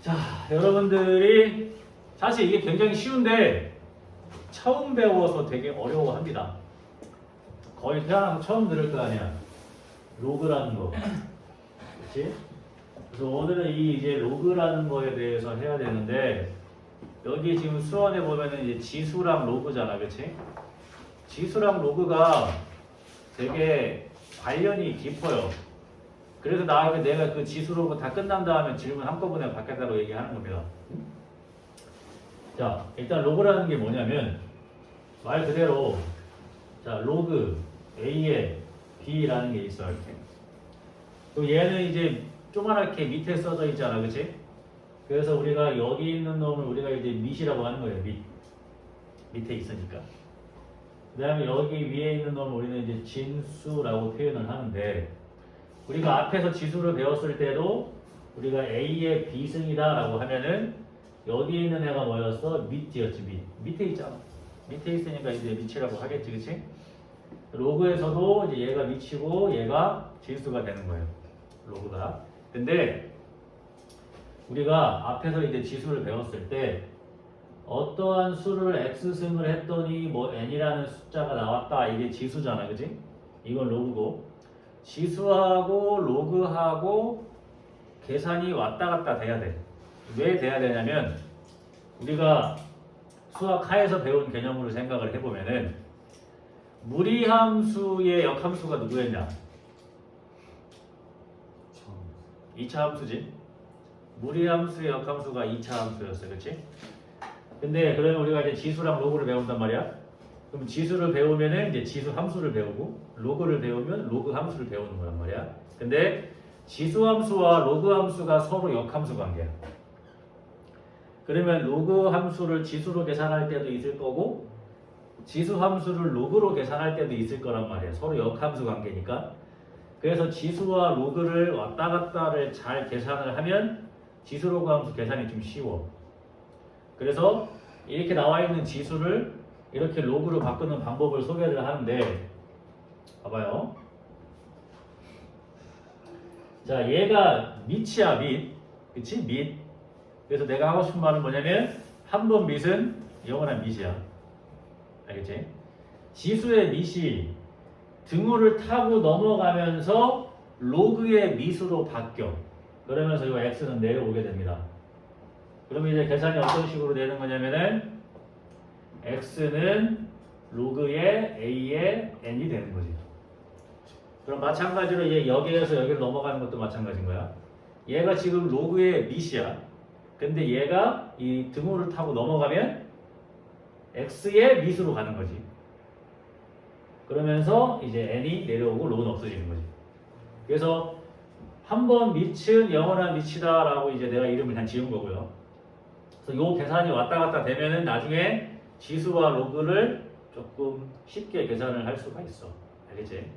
자, 여러분들이 사실 이게 굉장히 쉬운데 처음 배워서 되게 어려워합니다. 거의 태어나서 처음 들을 거 아니야. 로그라는 거. 그렇지? 그래서 오늘은 이 이제 로그라는 거에 대해서 해야 되는데 여기 지금 수원에 보면은 이제 지수랑 로그잖아, 그렇지? 지수랑 로그가 되게 관련이 깊어요. 그래서 내가 그 지수 로그 다 끝난 다음에 질문 한꺼번에 받겠다고 얘기하는 겁니다. 자, 일단 로그라는 게 뭐냐면 말 그대로 자 로그 A에 B라는 게 있어요. 또 얘는 이제 조그맣게 밑에 써져 있잖아, 그렇지? 그래서 우리가 여기 있는 놈을 우리가 이제 밑이라고 하는 거예요. 밑에 있으니까. 그 다음에 여기 위에 있는 놈을 우리는 이제 진수라고 표현을 하는데 우리가 앞에서 지수를 배웠을 때도 우리가 A의 B승이다라고 하면은 여기 있는 애가 뭐였어? 밑이었지, 밑에 있잖아. 밑에 있으니까 이제 밑이라고 하겠지, 그치? 로그에서도 이제 얘가 밑이고 얘가 진수가 되는 거예요. 로그가. 근데 우리가 앞에서 이제 지수를 배웠을 때 어떠한 수를 x승을 했더니 뭐 n이라는 숫자가 나왔다. 이게 지수잖아, 그치? 이건 로그고 지수하고 로그하고 계산이 왔다 갔다 돼야 돼. 왜 돼야 되냐면 우리가 수학 하에서 배운 개념으로 생각을 해보면은 무리함수의 역함수가 누구였냐? 2차 함수지. 무리함수의 역함수가 2차 함수였어, 그렇지? 근데 그러면 우리가 이제 지수랑 로그를 배운단 말이야. 그럼 지수를 배우면은 이제 지수 함수를 배우고 로그를 배우면 로그 함수를 배우는 거란 말이야. 근데 지수 함수와 로그 함수가 서로 역함수 관계야. 그러면 로그 함수를 지수로 계산할 때도 있을 거고 지수 함수를 로그로 계산할 때도 있을 거란 말이야. 서로 역함수 관계니까. 그래서 지수와 로그를 왔다 갔다를 잘 계산을 하면 지수 로그 함수 계산이 좀 쉬워. 그래서 이렇게 나와 있는 지수를 이렇게 로그로 바꾸는 방법을 소개를 하는데 봐봐요. 자, 얘가 밑이야, 밑. 그치? 밑. 그래서 내가 하고 싶은 말은 뭐냐면 한 번 밑은 영원한 밑이야. 알겠지? 지수의 밑이 등호를 타고 넘어가면서 로그의 밑으로 바뀌어. 그러면서 이 x는 내려오게 됩니다. 그러면 이제 계산이 어떤 식으로 되는 거냐면은 x는 로그의 a의 n이 되는 거지. 그럼 마찬가지로 얘 여기에서 여기로 넘어가는 것도 마찬가지인 거야. 얘가 지금 로그의 밑이야. 근데 얘가 이 등호를 타고 넘어가면 x의 밑으로 가는 거지. 그러면서 이제 n이 내려오고 로그는 없어지는 거지. 그래서 한 번 밑은 영원한 밑이다라고 이제 내가 이름을 그냥 지은 거고요. 그래서 요 계산이 왔다 갔다 되면은 나중에 지수와 로그를 조금 쉽게 계산을 할 수가 있어. 알겠지?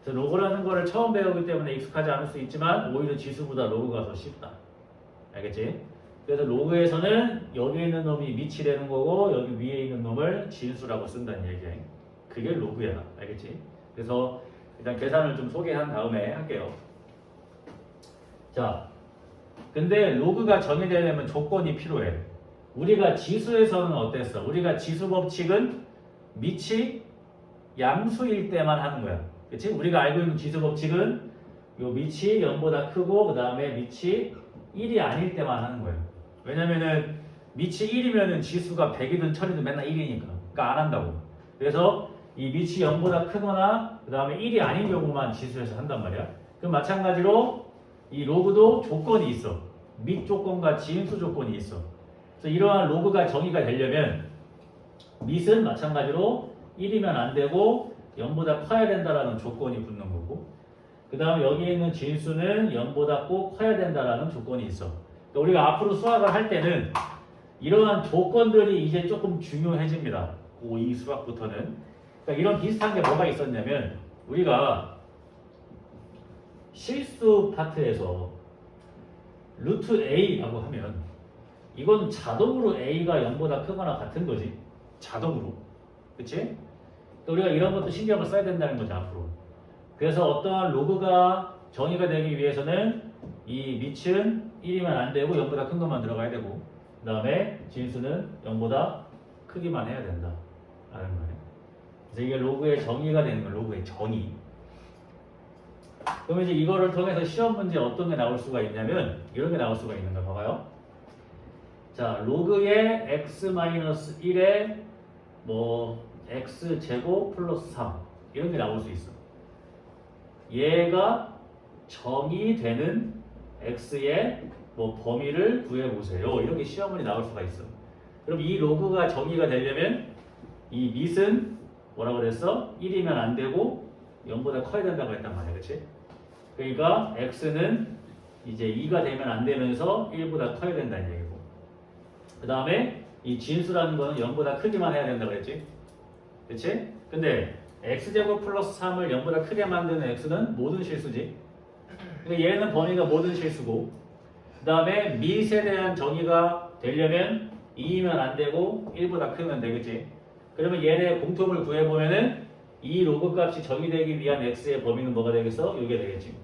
그래서 로그라는 거를 처음 배우기 때문에 익숙하지 않을 수 있지만 오히려 지수보다 로그가 더 쉽다. 알겠지? 그래서 로그에서는 여기 있는 놈이 밑이 되는 거고 여기 위에 있는 놈을 진수라고 쓴다는 얘기야. 그게 로그야. 알겠지? 그래서 일단 계산을 좀 소개한 다음에 할게요. 자, 근데 로그가 정의되려면 조건이 필요해. 우리가 지수에서는 어땠어? 우리가 지수 법칙은 밑이 양수일 때만 하는 거야. 그치? 우리가 알고 있는 지수 법칙은 요 밑이 0보다 크고 그 다음에 밑이 1이 아닐 때만 하는 거예요. 왜냐면은 밑이 1이면은 지수가 100이든 1000이든 맨날 1이니까. 그러니까 안 한다고. 그래서 이 밑이 0보다 크거나 그 다음에 1이 아닌 경우만 지수에서 한단 말이야. 그럼 마찬가지로 이 로그도 조건이 있어. 밑 조건과 진수 조건이 있어. 그래서 이러한 로그가 정의가 되려면 밑은 마찬가지로 1이면 안 되고 0보다 커야 된다라는 조건이 붙는 거고 그 다음에 여기 있는 진수는 0보다 꼭 커야 된다라는 조건이 있어. 그러니까 우리가 앞으로 수학을 할 때는 이러한 조건들이 이제 조금 중요해집니다. 이 수학부터는. 그러니까 이런 비슷한 게 뭐가 있었냐면 우리가 실수 파트에서 루트 a라고 하면 이건 자동으로 a가 0보다 크거나 같은 거지. 자동으로. 그치? 또 우리가 이런 것도 신경을 써야 된다는 거지 앞으로. 그래서 어떠한 로그가 정의가 되기 위해서는 이 밑은 1이면 안 되고 0보다 큰 것만 들어가야 되고 그 다음에 진수는 0보다 크기만 해야 된다 라는 거예요. 그래서 이게 로그의 정의가 되는 거예요. 로그의 정의. 그럼 이제 이거를 통해서 시험 문제 어떤 게 나올 수가 있냐면 이런 게 나올 수가 있는 거 봐봐요. 자, 로그의 x-1에 뭐 x제곱 플러스 3 이런 게 나올 수 있어. 얘가 정의되는 x의 뭐 범위를 구해보세요. 이렇게 시험문이 나올 수가 있어. 그럼 이 로그가 정의가 되려면 이 밑은 뭐라고 그랬어? 1이면 안 되고 0보다 커야 된다고 했단 말이야. 그치? 그러니까 x는 이제 2가 되면 안 되면서 1보다 커야 된다는 얘기고 그 다음에 이 진수라는 거는 0보다 크기만 해야 된다고 그랬지? 그치? 근데 x제곱 플러스 3을 0보다 크게 만드는 x는 모든 실수지. 그러니까 얘는 범위가 모든 실수고 그 다음에 밑에 대한 정의가 되려면 2이면 안 되고 1보다 크면 되겠지. 그러면 얘네 공통을 구해보면은 이 로그 값이 정의되기 위한 x의 범위는 뭐가 되겠어? 이게 되겠지.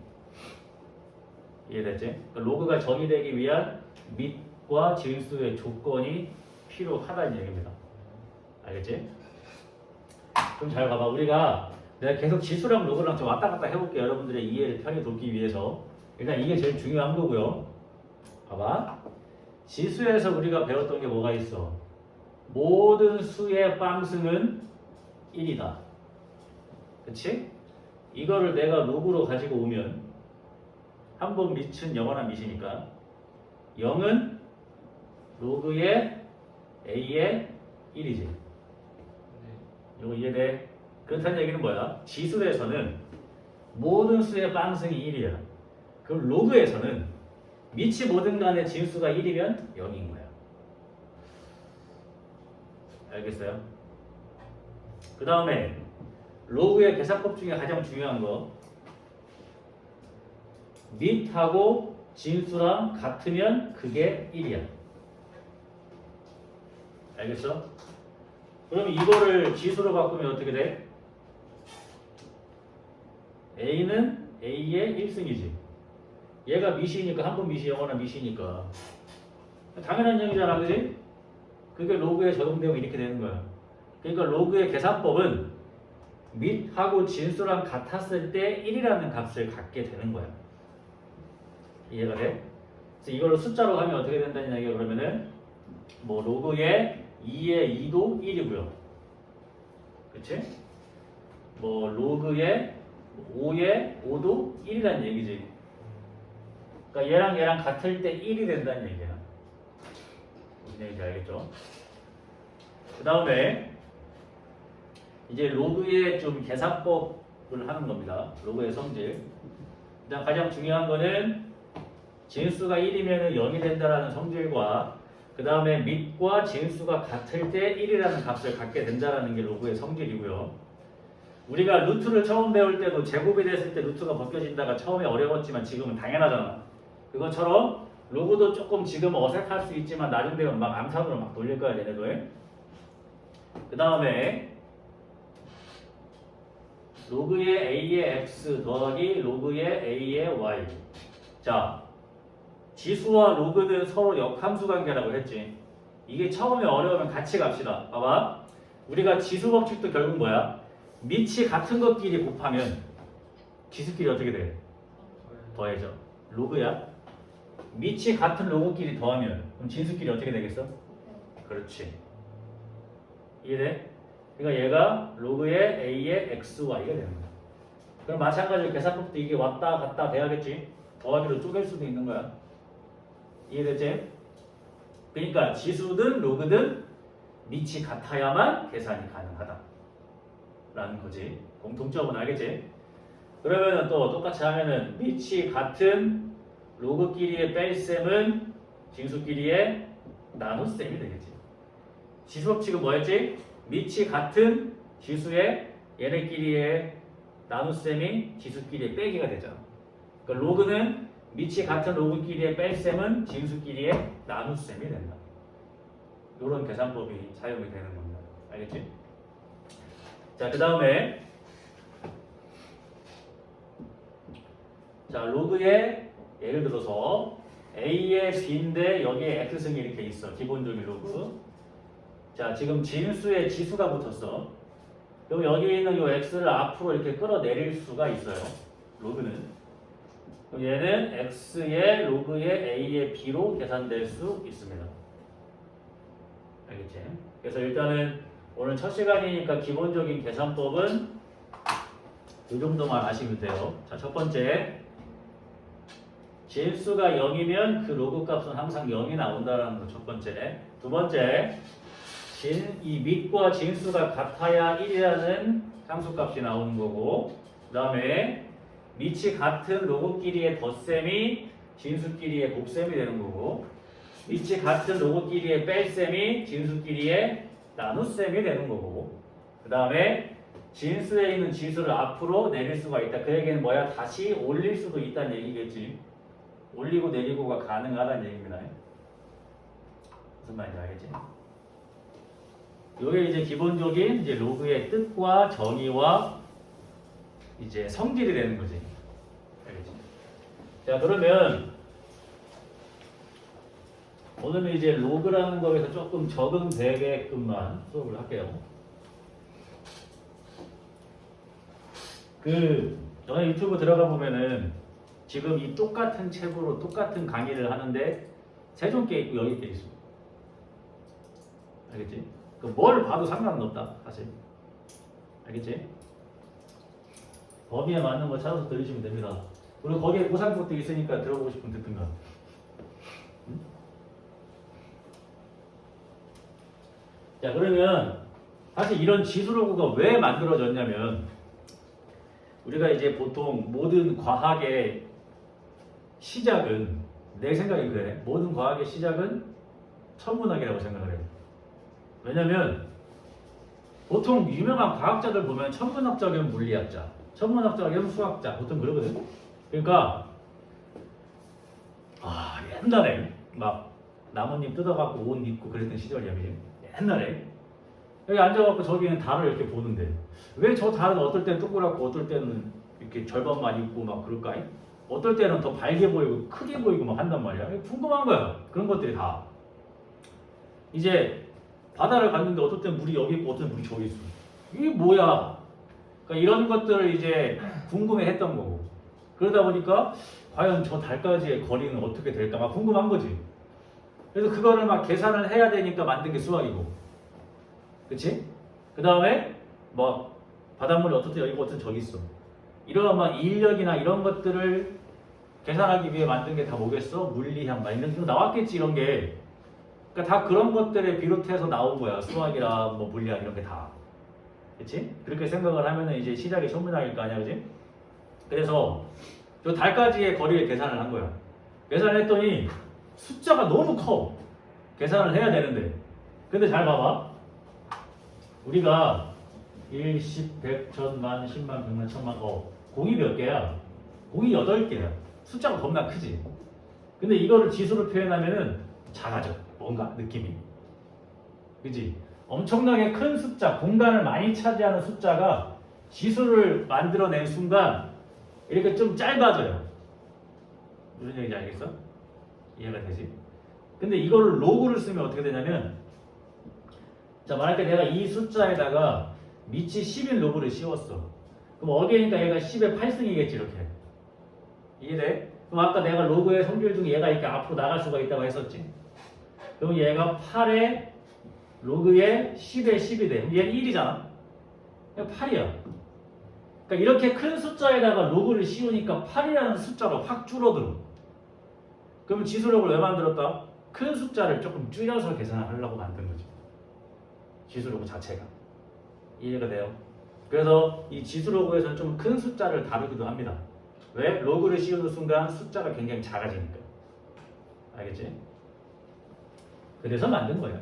이해됐지? 그러니까 로그가 정의되기 위한 밑과 진수의 조건이 필요하다는 얘기입니다. 알겠지? 좀 잘 봐봐. 우리가 내가 계속 지수랑 로그랑 좀 왔다 갔다 해볼게요. 여러분들의 이해를 편히 돕기 위해서. 일단 이게 제일 중요한 거고요. 봐봐. 지수에서 우리가 배웠던 게 뭐가 있어? 모든 수의 빵승은 1이다. 그치? 이거를 내가 로그로 가지고 오면 한 번 밑은 영원한 밑이니까 0은 로그의 a의 1이지. 이거 이해돼? 그렇다는 얘기는 뭐야? 지수에서는 모든 수의 빵승이 1이야. 그럼 로그에서는 밑이 뭐든 간에 진수가 1이면 0인 거야. 알겠어요? 그 다음에 로그의 계산법 중에 가장 중요한 거 밑하고 진수랑 같으면 그게 1이야. 알겠어? 그럼 이거를 지수로 바꾸면 어떻게 돼? A는 A의 1승이지. 얘가 밑이니까 한 번 밑이 영원한 밑이니까 당연한 얘기잖아. 그지? 그게 로그에 적용되면 이렇게 되는 거야. 그러니까 로그의 계산법은 밑하고 진수랑 같았을 때 1이라는 값을 갖게 되는 거야. 이해가 돼? 그래서 이걸로 숫자로 하면 어떻게 된다는 얘기야. 그러면은 뭐 로그의 2의 2도 1이고요. 그치? 뭐 로그의 5의 5도 1이라는 얘기지. 그러니까 얘랑 같을 때 1이 된다는 얘기야. 무슨 얘기인지 알겠죠? 그 다음에 이제 로그의 좀 계산법을 하는 겁니다. 로그의 성질. 일단 가장 중요한 거는 진수가 1이면 0이 된다라는 성질과 그 다음에 밑과 진수가 같을 때 1이라는 값을 갖게 된다라는 게 로그의 성질이고요. 우리가 루트를 처음 배울 때도 제곱이 됐을 때 루트가 벗겨진다가 처음에 어려웠지만 지금은 당연하잖아. 그것처럼 로그도 조금 지금 어색할 수 있지만 나중 되면 막 암산으로 막 돌릴 거야 얘네도. 그 다음에 로그의 a의 x 더하기 로그의 a의 y. 자, 지수와 로그는 서로 역함수 관계라고 했지. 이게 처음에 어려우면 같이 갑시다. 봐봐. 우리가 지수 법칙도 결국 뭐야? 밑이 같은 것끼리 곱하면 지수끼리 어떻게 돼? 더해져. 로그야. 밑이 같은 로그끼리 더하면 그럼 진수끼리 어떻게 되겠어? 그렇지. 이해돼? 그러니까 얘가 로그의 a의 xy가 되는 거야. 그럼 마찬가지로 계산법도 이게 왔다 갔다 돼야겠지. 더하기로 쪼갤 수도 있는 거야. 이해됐지? 그러니까 지수든 로그든 밑이 같아야만 계산이 가능하다 라는 거지. 공통점은 알겠지? 그러면은 또 똑같이 하면은 밑이 같은 로그끼리의 뺄셈은 진수끼리의 나눗셈이 되겠지. 지수 법칙은 뭐였지? 밑이 같은 지수의 얘네끼리의 나눗셈이 지수끼리의 빼기가 되잖아. 그러니까 로그는 밑이 같은 로그끼리의 뺄셈은 진수끼리의 나눗셈이 된다. 이런 계산법이 사용이 되는 겁니다. 알겠지? 자, 그 다음에 자 로그의 예를 들어서 A에 B인데 여기에 X승이 이렇게 있어. 기본적인 로그. 자, 지금 진수에 지수가 붙었어. 그럼 여기 있는 이 X를 앞으로 이렇게 끌어내릴 수가 있어요. 로그는. 그럼 얘는 X의 로그의 A의 B로 계산될 수 있습니다. 알겠지? 그래서 일단은 오늘 첫 시간이니까 기본적인 계산법은 이 정도만 아시면 돼요. 자, 첫 번째. 진수가 0이면 그 로그 값은 항상 0이 나온다는 거 첫 번째. 두 번째. 이 밑과 진수가 같아야 1이라는 상수값이 나오는 거고, 그 다음에 밑이 같은 로그끼리의 덧셈이 진수끼리의 곱셈이 되는 거고, 밑이 같은 로그끼리의 뺄셈이 진수끼리의 나눗셈이 되는 거고, 그 다음에 진수에 있는 지수를 앞으로 내릴 수가 있다. 그 얘기는 뭐야? 다시 올릴 수도 있다는 얘기겠지. 올리고 내리고가 가능하다는 얘기입니다. 무슨 말인지 알겠지? 이게 이제 기본적인 이제 로그의 뜻과 정의와 이제 성질이 되는 거지. 알겠지? 자, 그러면 오늘은 이제 로그라는 거에서 조금 적응되게끔만 수업을 할게요. 저는 유튜브 들어가 보면은 지금 이 똑같은 책으로 똑같은 강의를 하는데 세종께 있고 여기 께 있어. 알겠지? 뭘 봐도 상관은 없다, 사실. 알겠지? 범위에 맞는 거 찾아서 들으시면 됩니다. 그리고 거기에 고상법도 있으니까 들어보고 싶으면 듣든가. 응? 자, 그러면 사실 이런 지수로그가 왜 만들어졌냐면 우리가 이제 보통 모든 과학의 시작은 내 생각이 그래. 모든 과학의 시작은 천문학이라고 생각을 해요. 왜냐면 보통 유명한 과학자들 보면 천문학자면 물리학자, 천문학자면 수학자 보통 그러거든. 그러니까 옛날에 막 나뭇잎 뜯어갖고 옷 입고 그랬던 시절이야. 옛날에 여기 앉아갖고 저기는 달을 이렇게 보는데 왜 저 달은 어떨 때는 동그랗고 어떨 때는 이렇게 절반만 입고 막 그럴까? 어떨 때는 더 밝게 보이고 크게 보이고 막 한단 말이야. 궁금한 거야. 그런 것들이 다. 이제 바다를 갔는데 어떨 땐 물이 여기 있고 어떨 땐 물이 저기 있어. 이게 뭐야? 그러니까 이런 것들을 이제 궁금해했던 거고. 그러다 보니까 과연 저 달까지의 거리는 어떻게 될까 막 궁금한 거지. 그래서 그거를 막 계산을 해야 되니까 만든 게 수학이고. 그치? 그 다음에 뭐 바닷물이 어떻든 여기 있고 어떻든 저기 있어. 이런 막 인력이나 이런 것들을 계산하기 위해 만든 게 다 뭐겠어? 물리학 막 이런 거 나왔겠지 이런 게. 그러니까 다 그런 것들에 비롯해서 나온 거야. 수학이라 뭐 물리학 이런 게 다. 그치? 그렇게 생각을 하면은 이제 시작이 천문학일 거 아니야, 그치? 그래서 저 달까지의 거리를 계산을 한 거야. 계산을 했더니 숫자가 너무 커. 계산을 해야 되는데. 근데 잘 봐봐. 우리가 1, 10, 100, 1000만, 10만, 100만, 1000만, 공이 몇 개야? 공이 8개야. 숫자가 겁나 크지? 근데 이거를 지수로 표현하면은 작아져. 뭔가 느낌이. 그치? 엄청나게 큰 숫자, 공간을 많이 차지하는 숫자가 지수를 만들어낸 순간 이렇게 좀 짧아져요. 무슨 얘기인지 알겠어? 이해가 되지? 근데 이거를 로그를 쓰면 어떻게 되냐면 자, 만약에 내가 이 숫자에다가 밑이 10인 로그를 씌웠어. 그럼 어디니까 얘가 10의 8승이겠지 이렇게. 이해돼? 그럼 아까 내가 로그의 성질 중에 얘가 이렇게 앞으로 나갈 수가 있다고 했었지. 그럼 얘가 8의 로그의 10의 10이 돼. 얘는 1이잖아. 8이야. 그러니까 이렇게 큰 숫자에다가 로그를 씌우니까 8이라는 숫자가 확 줄어들어. 그럼 지수록을 왜 만들었다? 큰 숫자를 조금 줄여서 계산하려고 만든 거지. 지수로그 자체가. 이해가 돼요? 그래서 이 지수로그에서는 좀 큰 숫자를 다루기도 합니다. 왜? 로그를 씌우는 순간 숫자가 굉장히 작아지니까. 알겠지? 그래서 만든 거예요.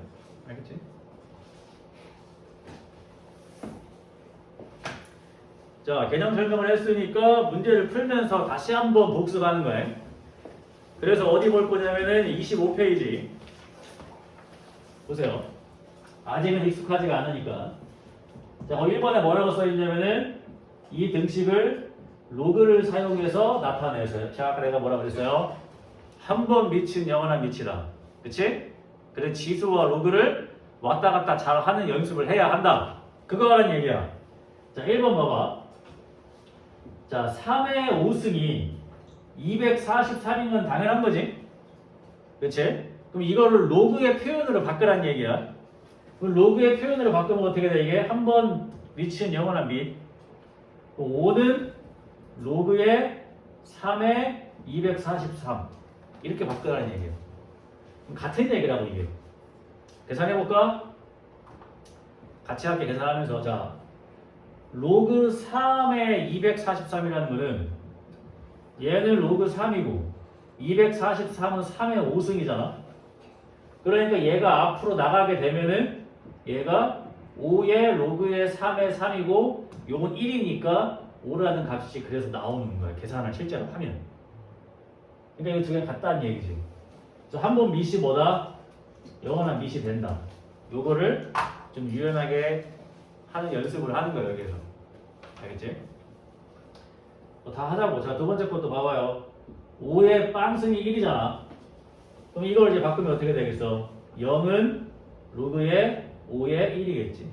알겠지? 자, 개념 설명을 했으니까 문제를 풀면서 다시 한번 복습하는 거예요. 그래서 어디 볼 거냐면은 25페이지. 보세요. 아직은 익숙하지가 않으니까. 자, 거기 1번에 뭐라고 써있냐면은 이 등식을 로그를 사용해서 나타내서요. 자, 아까 내가 뭐라 그랬어요? 한 번 밑은 영원한 밑이다. 그치? 그래서 지수와 로그를 왔다 갔다 잘 하는 연습을 해야 한다. 그거 하라는 얘기야. 자, 1번 봐봐. 자, 3의 5승이 243이면 당연한 거지? 그치? 그럼 이거를 로그의 표현으로 바꾸라는 얘기야. 그럼 로그의 표현으로 바꾸면 어떻게 돼? 이게 한 번 밑은 영원한 밑. 5는 로그의 3의 243 이렇게 바꾸라는 얘기예요. 같은 얘기라고 이게. 계산해볼까? 같이 함께 계산하면서 자 로그 3의 243이라는 거는 얘는 로그 3이고 243은 3의 5승이잖아. 그러니까 얘가 앞으로 나가게 되면은 얘가 5의 로그의 3의 3이고 요건 1이니까 5라는 값이 그래서 나오는 거야. 계산을 실제로 하면. 그러니까 이 두 개가 같다는 얘기지. 그래서 한 번 밑이 뭐다? 영원한 밑이 된다. 요거를 좀 유연하게 하는 연습을 하는 거예요. 여기서. 알겠지? 다 하자고. 자, 두 번째 것도 봐봐요. 5의 빵승이 1이잖아. 그럼 이걸 이제 바꾸면 어떻게 되겠어? 0은 로그의 5의 1이겠지.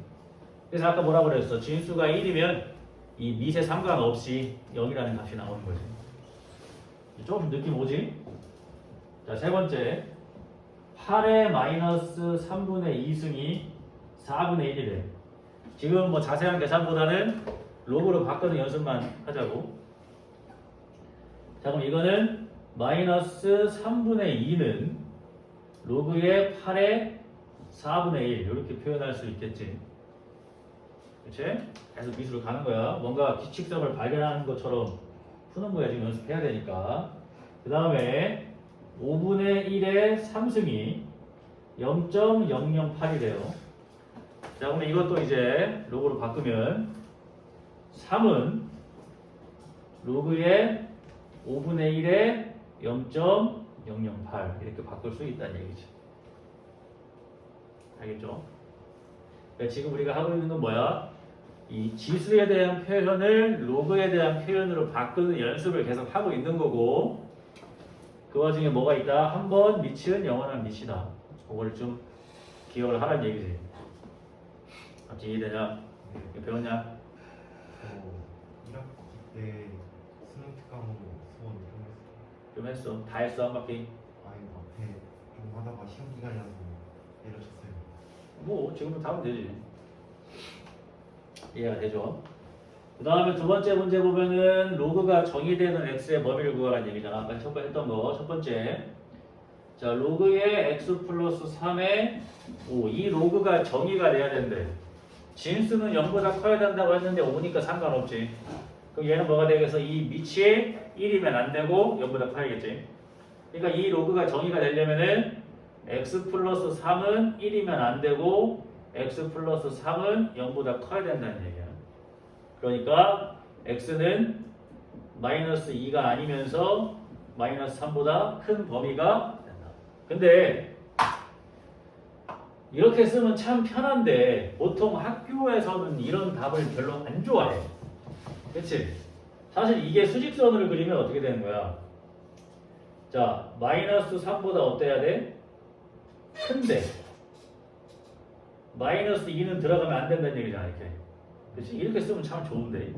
그래서 아까 뭐라고 그랬어? 진수가 1이면 이 밑에 상관없이 0이라는 값이 나오는 거지. 조금 느낌 오지? 자, 세 번째. 8의 마이너스 3분의 2승이 4분의 1이래. 지금 뭐 자세한 계산보다는 로그로 바꾸는 연습만 하자고. 자, 그럼 이거는 마이너스 3분의 2는 로그의 8의 4분의 1 이렇게 표현할 수 있겠지. 그치? 계속 밑으로 가는 거야. 뭔가 규칙성을 발견하는 것처럼 푸는 거야. 지금 연습해야 되니까. 그 다음에 5분의 1의 3승이 0.008이래요. 자, 그럼 이것도 이제 로그로 바꾸면 3은 로그의 5분의 1의 0.008 이렇게 바꿀 수 있다는 얘기죠. 알겠죠? 그러니까 지금 우리가 하고 있는 건 뭐야? 이 지수에 대한 표현을 로그에 대한 표현으로 바꾸는 연습을 계속 하고 있는 거고 그 와중에 뭐가 있다? 한 번 밑은 영원한 밑이다. 그걸 좀 기억을 하라는 얘기지. 갑자기 이해되냐? 배웠냐? 1학기 때 수능 특강으로 수원 좀 했어. 다 했어 한 바퀴. 아니 앞에 좀 하다가 시험 기간이라서 내려쳤어요. 뭐 지금은 다 하면 되지. 이해가 되죠? 그 다음에 두 번째 문제 보면은 로그가 정의되는 x의 범위를 구하라는 얘기잖아. 아까 첫 번째 했던 거. 첫 번째. 자, 로그의 x 플러스 3의 5. 이 로그가 정의가 돼야 된대. 진수는 0보다 커야 된다고 했는데 5니까 상관없지. 그럼 얘는 뭐가 되겠어? 이 밑이 1이면 안 되고 0보다 커야겠지. 그러니까 이 로그가 정의가 되려면은 x 플러스 3은 1이면 안 되고 x 플러스 3은 0보다 커야 된다는 얘기야. 그러니까 x는 마이너스 2가 아니면서 마이너스 3보다 큰 범위가 된다. 근데 이렇게 쓰면 참 편한데 보통 학교에서는 이런 답을 별로 안 좋아해. 그치? 사실 이게 수직선을 그리면 어떻게 되는 거야? 자, 마이너스 3보다 어때야 돼? 큰데 마이너스 2는 들어가면 안 된다는 얘기잖아. 이렇게. 그치? 이렇게 쓰면 참 좋은데.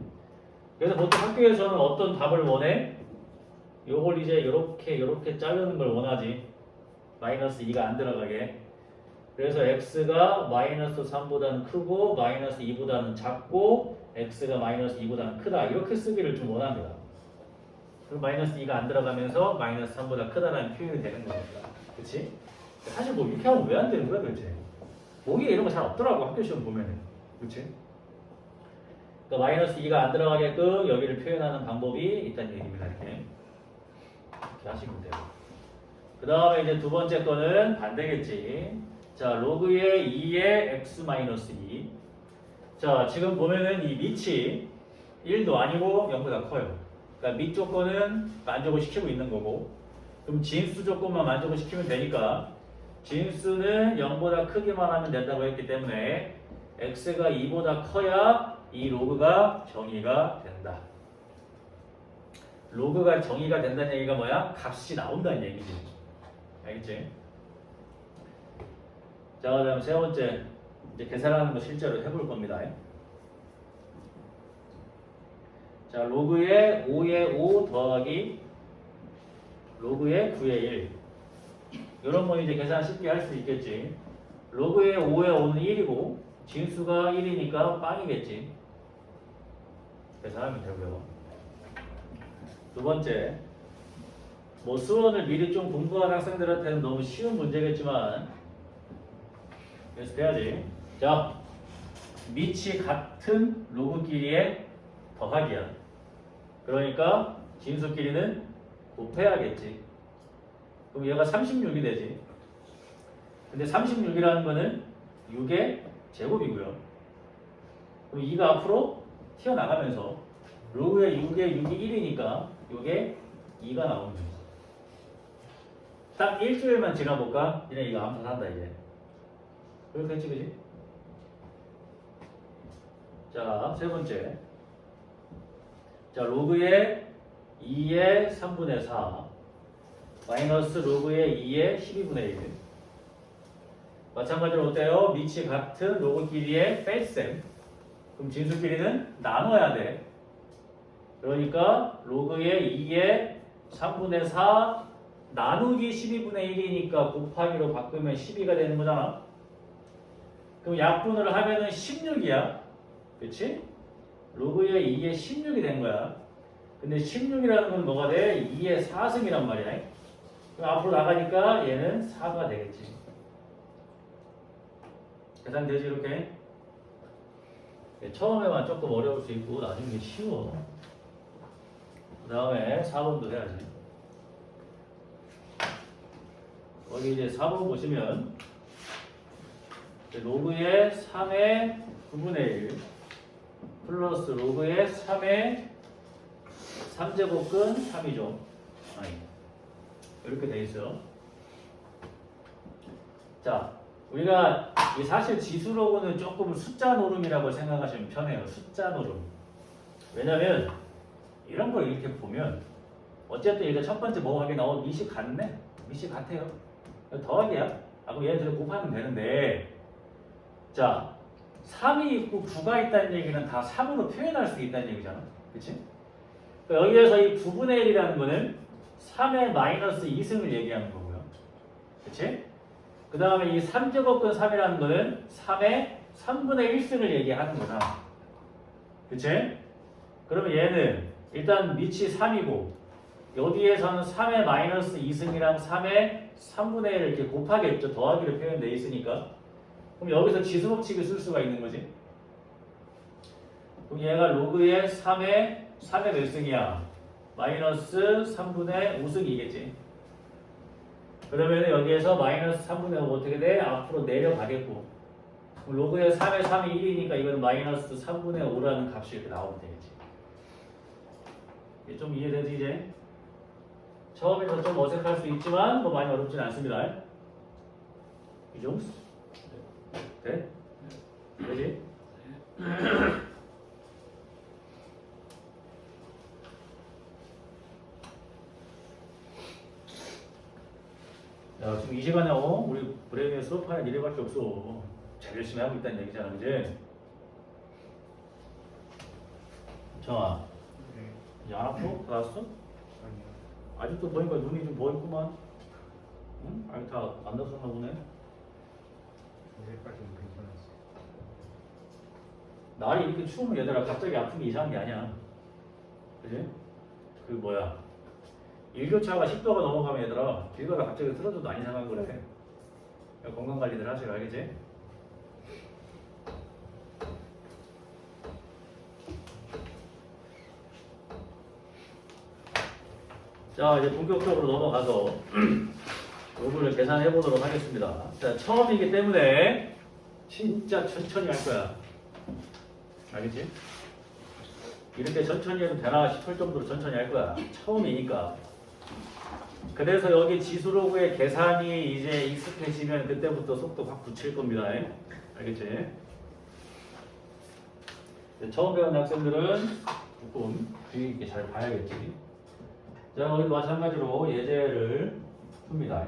그래서 보통 학교에서는 어떤 답을 원해? 요걸 이제 요렇게 자르는 걸 원하지. 마이너스 2가 안 들어가게. 그래서 x가 마이너스 3보다는 크고 마이너스 2보다는 작고 x가 마이너스 2보다는 크다. 이렇게 쓰기를 좀 원합니다. 그럼 마이너스 2가 안 들어가면서 마이너스 3보다 크다라는 표현이 되는 거니까. 그치? 사실 뭐 이렇게 하면 왜 안 되는 거야 도대체? 보기에 이런 거 잘 없더라고 학교 시험 보면은. 그치? 그러니까 마이너스 2가 안 들어가게끔 여기를 표현하는 방법이 있다는 얘기입니다. 이렇게 하시면 돼요. 그 다음에 이제 두 번째 거는 반대겠지. 자, 로그의 2의 x 마이너스 2. 자, 지금 보면은 이 밑이 1도 아니고 0보다 커요. 그러니까 밑 조건은 만족을 시키고 있는 거고, 그럼 진수 조건만 만족을 시키면 되니까 진수는 0보다 크기만 하면 된다고 했기 때문에 x가 2보다 커야 이 로그가 정의가 된다. 로그가 정의가 된다는 얘기가 뭐야? 값이 나온다는 얘기지. 알겠지? 자, 그다음 세 번째 이제 계산하는 거 실제로 해볼 겁니다. 자, 로그의 5의 5 더하기 로그의 9의 1. 이런 거 이제 계산 쉽게 할 수 있겠지. 로그의 5의 5는 1이고 진수가 1이니까 빵이겠지. 계산하면 되고요. 두 번째, 뭐 수원을 미리 좀 공부한 학생들한테는 너무 쉬운 문제겠지만 연습해야지. 자, 밑이 같은 로그끼리의 더하기야. 그러니까 진수끼리는 곱해야겠지. 그럼 얘가 36이 되지. 근데 36이라는 거는 6의 제곱이고요. 그럼 2가 앞으로 튀어나가면서 로그의 6의 6이 1이니까 6의 2가 나오는 거지. 딱 일주일만 지나볼까? 이제 이거 암산한다 이제. 그렇게 했지, 그지? 자, 세 번째. 자, 로그의 2의 3분의 4 마이너스 로그의 2의 12분의 1. 마찬가지로 어때요? 밑이 같은 로그끼리의 뺄셈. 그럼 진수끼리는 나눠야 돼. 그러니까 로그의 2의 3분의 4 나누기 12분의 1이니까 곱하기로 바꾸면 12가 되는 거잖아. 그럼 약분을 하면은 16이야. 그치? 로그의 2의 16이 된 거야. 근데 16이라는 건 뭐가 돼? 2의 4승이란 말이야. 그럼 앞으로 나가니까 얘는 4가 되겠지. 계산되지 이렇게? 처음에만 조금 어려울 수 있고 나중에 쉬워. 그 다음에 4번도 해야지. 여기 이제 4번 보시면 로그의 3의 9분의 1 플러스 로그의 3의 3제곱근 3이죠. 아니, 이렇게 돼 있어요. 자, 우리가 사실 지수로고는 조금 숫자 노름이라고 생각하시면 편해요. 숫자 노름. 왜냐면 이런 걸 이렇게 보면 어쨌든 일단 첫 번째 뭐 하게 나온 밑이 같네? 밑이 같아요. 더하기야. 그럼 얘네들 곱하면 되는데 자, 3이 있고 9가 있다는 얘기는 다 3으로 표현할 수 있다는 얘기잖아. 그치? 그러니까 여기에서 이 9분의 1이라는 거는 3의 마이너스 2승을 얘기하는 거고요. 그치? 그 다음에 이 3제곱근 3이라는 거는 3의 3분의 1승을 얘기하는 거다. 그치? 그러면 얘는 일단 밑이 3이고 여기에서는 3의 마이너스 2승이랑 3의 3분의 1을 이렇게 곱하겠죠. 더하기로 표현되어 있으니까. 그럼 여기서 지수법칙을 쓸 수가 있는 거지. 그럼 얘가 로그의 3의 몇 승이야? 마이너스 3분의 5승이겠지. 그러면 여기에서 마이너스 3분의 5 어떻게 돼? 앞으로 내려가겠고. 그럼 로그의 3의 3이 1이니까 이거는 마이너스 3분의 5라는 값이 이렇게 나오면 되겠지. 이게 좀 이해되지 이제? 처음에는 좀 어색할 수 있지만 뭐 많이 어렵진 않습니다. 이 정도? 돼? 되지? 야, 지금 이 시간에 우리 브레인에 수업하는 일회밖에 없어. 제일 열심히 하고 있다는 얘기잖아, 그지? 정아, 네. 이제 안 아파? 다 왔어? 아니요. 아직도 보니까 눈이 좀 보이구만. 응? 아니 다안 났었나 보네. 어제까지는 괜찮았어요. 날이 이렇게 추우면 얘들아 갑자기 아픈 게 이상한 게 아니야. 그지? 그 뭐야? 일교차가 10도가 넘어가면 얘들아 길 가다 갑자기 틀어져도 안 이상한 거래. 건강관리들 하세요. 알겠지? 자, 이제 본격적으로 넘어가서 요거를 계산해 보도록 하겠습니다. 자, 처음이기 때문에 진짜 천천히 할 거야. 알겠지? 이렇게 천천히 해도 되나 싶을 정도로 천천히 할 거야. 처음이니까. 그래서 여기 지수로그의 계산이 이제 익숙해지면 그때부터 속도 확 붙일 겁니다. 알겠지? 처음 배우는 학생들은 조금 주의 있게 잘 봐야겠지. 자, 여기도 마찬가지로 예제를 풉니다.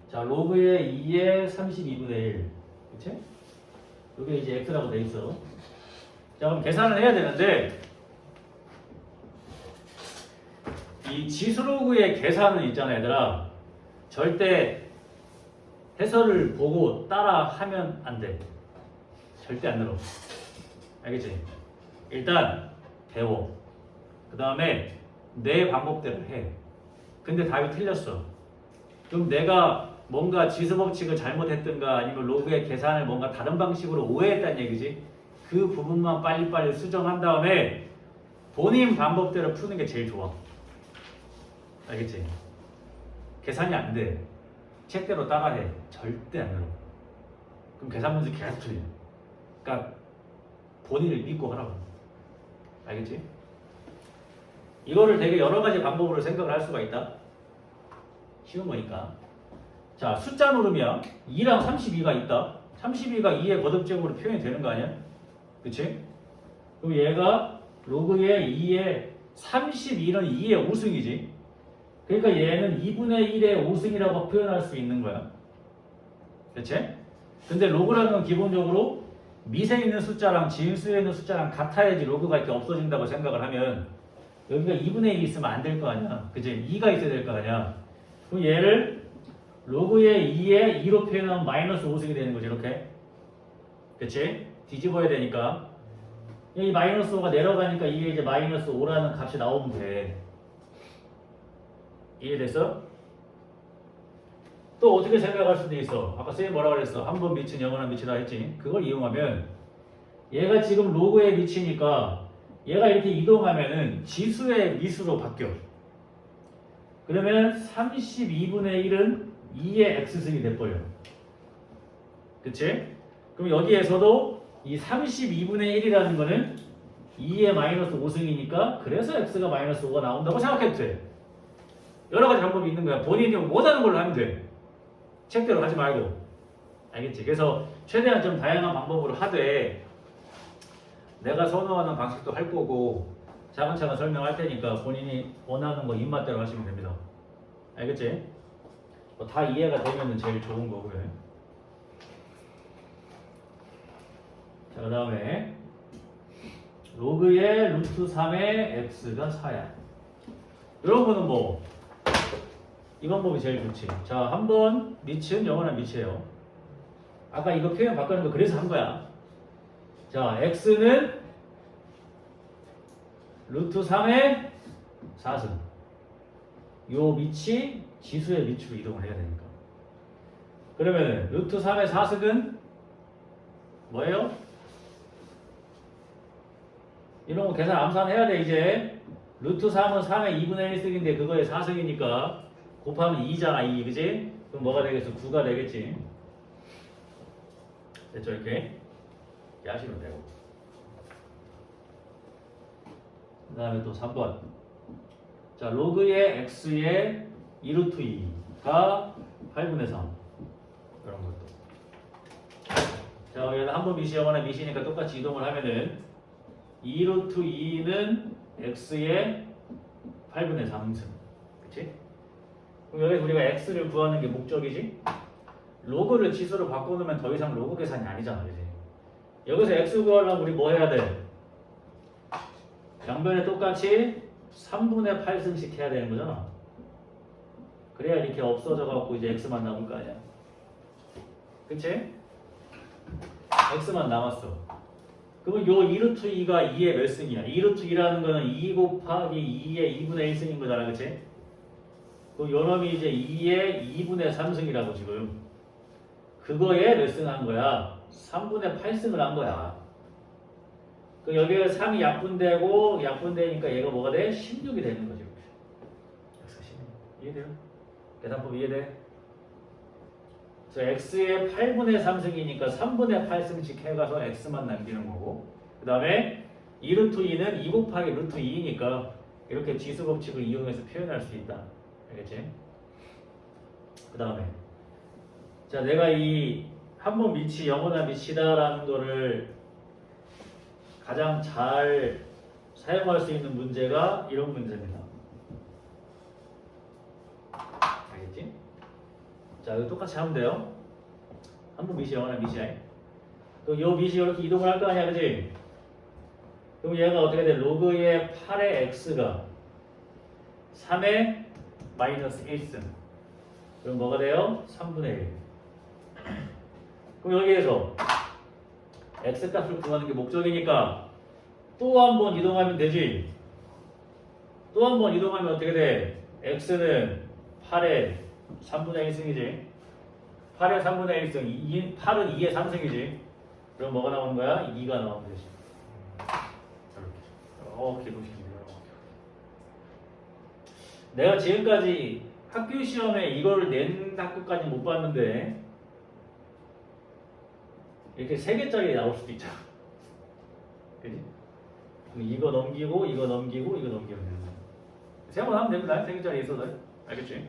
자, 로그의 2의 32분의 1. 그치? 이게 이제 x라고 돼 있어. 자, 그럼 계산을 해야 되는데, 이 지수로그의 계산은 있잖아, 얘들아. 절대 해설을 보고 따라 하면 안 돼. 절대 안 늘어. 알겠지? 일단 배워. 그 다음에 내 방법대로 해. 근데 답이 틀렸어. 그럼 내가 뭔가 지수 법칙을 잘못했든가 아니면 로그의 계산을 뭔가 다른 방식으로 오해했다는 얘기지. 그 부분만 빨리빨리 수정한 다음에 본인 방법대로 푸는 게 제일 좋아. 알겠지? 계산이 안 돼. 책대로 따라해. 절대 안 늘어. 그럼 계산 문제 계속 틀려. 그러니까 본인을 믿고 하라고. 알겠지? 이거를 되게 여러 가지 방법으로 생각을 할 수가 있다. 쉬운 거니까. 자, 숫자 노름이야. 2랑 32가 있다. 32가 2의 거듭제곱으로 표현이 되는 거 아니야? 그치? 그럼 얘가 로그의 2의 32는 2의 5승이지. 그러니까 얘는 2분의 1의 5승이라고 표현할 수 있는 거야. 그치? 근데 로그라는 건 기본적으로 밑에 있는 숫자랑 진수에 있는 숫자랑 같아야지 로그가 이렇게 없어진다고 생각을 하면 여기가 2분의 1이 있으면 안 될 거 아니야. 그치? 2가 있어야 될 거 아니야. 그럼 얘를 로그의 2에 2로 표현하면 마이너스 5승이 되는 거지, 이렇게. 그치? 뒤집어야 되니까. 이 마이너스 5가 내려가니까 이게 이제 마이너스 5라는 값이 나오면 돼. 이해됐어? 또 어떻게 생각할 수도 있어. 아까 쌤이 뭐라 그랬어? 한 번 미친 영원한 미치다 했지. 그걸 이용하면 얘가 지금 로그에 미치니까 얘가 이렇게 이동하면은 지수의 미수로 바뀌어. 그러면 32분의 1은 2의 x승이 돼버려. 그치? 그럼 여기에서도 이 32분의 1이라는 거는 2의 마이너스 5승이니까 그래서 x가 마이너스 5가 나온다고 생각해도 돼. 여러 가지 방법이 있는 거야. 본인이 원하는 걸로 하면 돼. 책대로 하지 말고. 알겠지? 그래서 최대한 좀 다양한 방법으로 하되 내가 선호하는 방식도 할 거고 차근차근 설명할 테니까 본인이 원하는 거 입맛대로 하시면 됩니다. 알겠지? 뭐 다 이해가 되면 제일 좋은 거고요. 자, 그 다음에 로그의 루트 3의 x가 4야. 이런 거는 뭐 이 방법이 제일 좋지. 자, 한번 밑은 영원한 밑이에요. 아까 이거 표현 바꾸는 거 그래서 한 거야. 자, x는 루트 3의 4승. 요 밑이 지수의 밑으로 이동을 해야 되니까. 그러면 루트 3의 4승은 뭐예요? 이런 거 계산 암산해야 돼 이제. 루트 3은 3의 2분의 1승인데 그거의 4승이니까 곱하면 2잖아 2, 그지? 그럼 뭐가 되겠어? 9가 되겠지. 됐죠? 이렇게 하시면 되고. 그 다음에 또 3번. 자, 로그의 x의 2루트 2가 8분의 3. 이런 것도. 자, 여기는 한번 미시 영원한 미시니까 똑같이 이동을 하면은 2루트 2는 x의 8분의 3승. 그치? 그럼 여기 우리가 x를 구하는 게 목적이지? 로그를 지수로 바꿔놓으면 더 이상 로그 계산이 아니잖아. 그치? 여기서 x 구하려면 우리 뭐 해야 돼? 양변에 똑같이 3분의 8승씩 해야 되는 거잖아. 그래야 이렇게 없어져 갖고 이제 x만 남을 거 아니야. 그치? x만 남았어. 그러면 요 2루트 2가 2의 몇 승이야? 2루트 2라는 거는 2 곱하기 2의 2분의 1승인 거잖아. 그치? 그럼 요 놈이 이제 2의 2분의 3승이라고 지금. 그거에 몇 승 한 거야? 3분의 8승을 한 거야. 그 여기에 3이 약분되고 약분되니까 얘가 뭐가 돼? 16이 되는 거지. 그래서 16. 이해돼요? 계산법 이해돼? 그래서 x의 8분의 3승이니까 3분의 8승씩 해가서 x만 남기는 거고, 그 다음에 2루트 2는 2 곱하기 루트 2이니까 이렇게 지수 법칙을 이용해서 표현할 수 있다. 알겠지? 그 다음에 자, 내가 이 한번 밑이 영원한 밑이다라는 거를 가장 잘 사용할 수 있는 문제가 이런 문제입니다. 알겠지? 자, 이거 똑같이 하면 돼요. 한번 미시 영어나 미시야. 그럼 요 미시 이렇게 이동을 할 거 아니야, 그지? 그럼 얘가 어떻게 돼? 로그의 8의 x가 3의 마이너스 1승. 그럼 뭐가 돼요? 3분의 1. 그럼 여기에서 x값을 구하는 게 목적이니까 또 한 번 이동하면 되지. 또 한 번 이동하면 어떻게 돼? x는 8의 3분의 1승이지. 8의 3분의 1승, 8은 2의 3승이지. 그럼 뭐가 나오는 거야? 2가 나오면 되지. 이렇게 보시면 돼요. 내가 지금까지 학교 시험에 이걸 낸 학교까지 못 봤는데 이렇게 3개짜리 나올 수도 있잖아. 그지? 이거 넘기고 이거 넘기고 이거 넘기면 되는 거야. 세번 하면 됩니다. 3개짜리 있어도. 알겠지?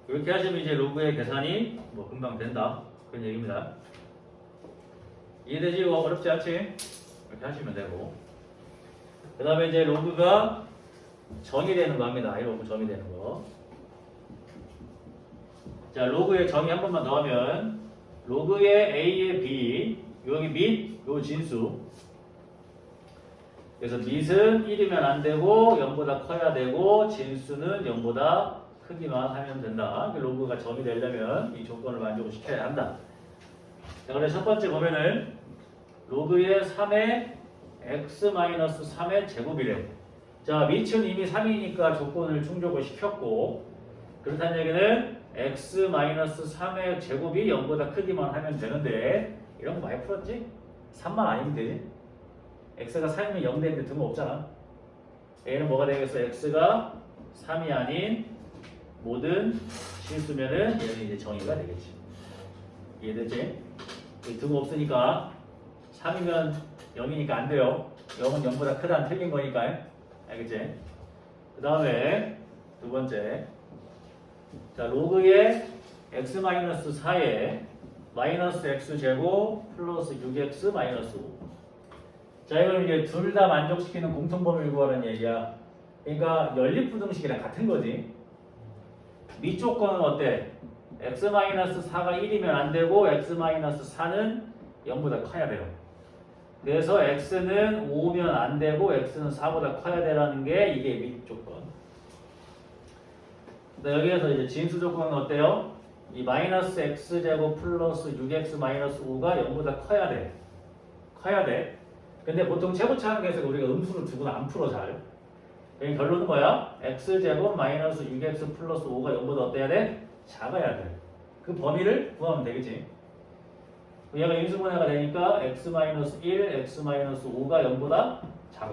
이렇게 하시면 이제 로그의 계산이 뭐 금방 된다. 그런 얘기입니다. 이해되지? 이거 어렵지 않지? 이렇게 하시면 되고. 그 다음에 이제 로그가 정의 되는 거 합니다. 이 로그 정의 되는 거. 자, 로그의 정의 한 번만 더 하면 로그의 A의 B 여기 및 요 진수. 그래서 밑은 1이면 안 되고 0보다 커야 되고 진수는 0보다 크기만 하면 된다. 로그가 점이 되려면 이 조건을 만족을 시켜야 한다. 자, 그래서 첫 번째 보면은 로그의 3의 x-3의 제곱이래. 자, 밑은 이미 3이니까 조건을 충족을 시켰고 그렇다는 얘기는 x-3의 제곱이 0보다 크기만 하면 되는데 이런 거 많이 풀었지? 3만 아니면 되지? x가 3이면 0 되는데 등은 없잖아. 얘는 뭐가 되겠어? x가 3이 아닌 모든 실수면은 얘는 이제 정의가 되겠지. 이해됐지? 등 없으니까 3이면 0이니까 안 돼요. 0은 0보다 크다는 틀린 거니까. 알겠지? 그 다음에 두 번째. 자, 로그의 x-4에 마이너스 x제곱 플러스 6x 마이너스 5. 자, 이걸 이제 둘 다 만족시키는 공통범위를 구하는 얘기야. 그러니까 연립부등식이랑 같은 거지. 밑 조건은 어때? x-4가 1이면 안 되고 x-4는 0보다 커야 돼요. 그래서 x는 5면 안 되고 x는 4보다 커야 되라는 게 이게 밑 조건. 여기에서 이제 진수 조건은 어때요? 이 마이너스 x제곱 플러스 6x 마이너스 5가 0보다 커야 돼. 커야 돼. 근데 보통 최고차항에서 우리가 음수를 두고는 안 풀어 잘. 그러니까 결론은 뭐야? x제곱 마이너스 6x 플러스 5가 0보다 어때야 돼? 작아야 돼. 그 범위를 구하면 되겠지. 얘가 인수분해가 되니까 x-1, x-5가 0보다 작아.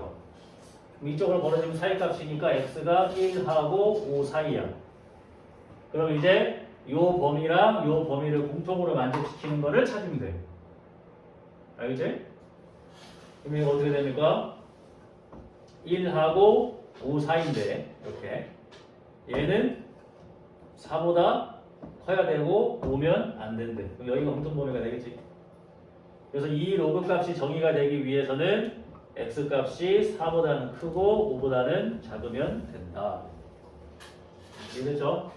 그럼 이쪽으로 벌어지면 사이값이니까 x가 1하고 5 사이야. 그럼 이제 요 범위랑 요 범위를 공통으로 만족시키는 거를 찾으면 돼. 알겠지? 그럼 이거 어떻게 됩니까? 1하고 5 사이인데 이렇게 얘는 4보다 커야 되고 5면 안 된대. 그럼 여기가 공통범위가 되겠지. 그래서 이 로그 값이 정의가 되기 위해서는 x 값이 4보다는 크고 5보다는 작으면 된다. 이해됐죠?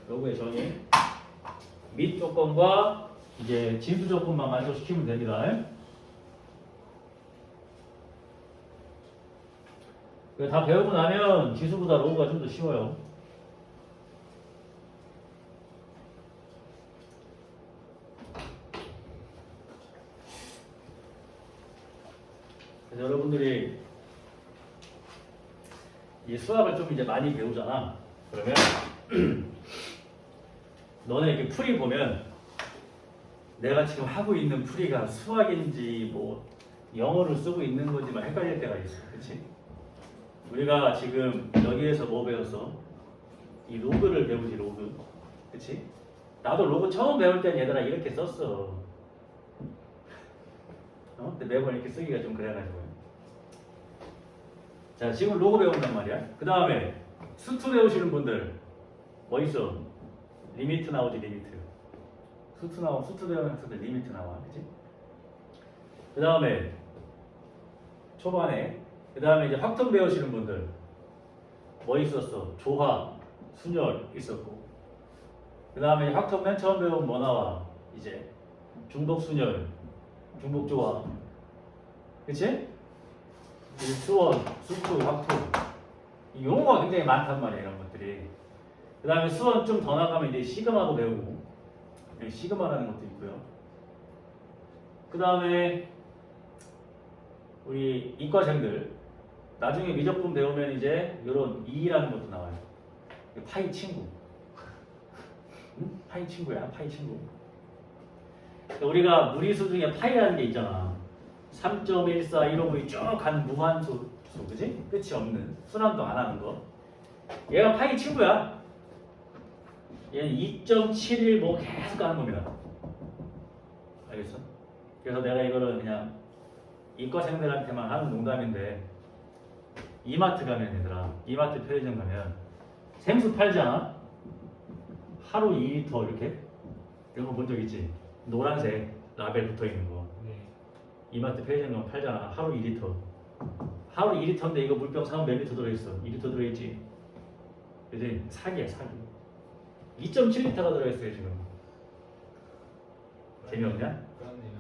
로그의 정의. 밑 조건과 이제 진수 조건만 만족시키면 됩니다. 다 배우고 나면 지수보다 로그가 좀 더 쉬워요. 그래서 여러분들이 이 수학을 좀 이제 많이 배우잖아. 그러면 너네 이렇게 풀이 보면 내가 지금 하고 있는 풀이가 수학인지 뭐 영어를 쓰고 있는 건지 막 헷갈릴 때가 있어. 그치? 우리가 지금 여기에서 뭐 배웠어? 이 로그를 배우지, 로그. 그치? 나도 로그 처음 배울 땐 얘들아 이렇게 썼어. 근데 매번 이렇게 쓰기가 좀 그래가지고. 자, 지금 로그 배운단 말이야. 그 다음에 수투 배우시는 분들 뭐 있어? 리미트 나오지, 리미트. 수투 배우는 학생들 리미트 나와. 그치? 그 다음에 초반에. 그 다음에 이제 확통 배우시는 분들 뭐 있었어? 조화, 순열 있었고. 그 다음에 확통 맨 처음 배우면 뭐 나와? 이제 중복 순열, 중복 조화, 그치? 수원, 수투, 확통 이 용어가 굉장히 많단 말이야 이런 것들이. 그 다음에 수원 좀 더 나가면 이제 시그마도 배우고 시그마라는 것도 있고요. 그 다음에 우리 이과생들 나중에 미적분 배우면 이제 이런 2라는 것도 나와요. 파이 친구. 응? 파이 친구야, 파이 친구. 그러니까 우리가 무리수 중에 파이라는 게 있잖아. 3.14 이런 거쭉 가는 무한수, 그지? 끝이 없는 순환도 안 하는 거. 얘가 파이 친구야. 얘는 2.71 뭐 계속 가는 겁니다. 알겠어? 그래서 내가 이거를 그냥 이과생들한테만 하는 농담인데 이마트 가면 얘들아, 이마트 편의점 가면 생수 팔잖아. 하루 2리터 이렇게 이런 거 본 적 있지? 노란색 라벨 붙어 있는 거. 네. 이마트 편의점 가면 팔잖아. 하루 2리터. 하루 2리터인데 이거 물병 사면 몇 리터 들어있어? 2리터 들어있지? 그지? 사기야 사기. 2.7리터가 들어있어요 지금. 재미없냐? 그렇네요.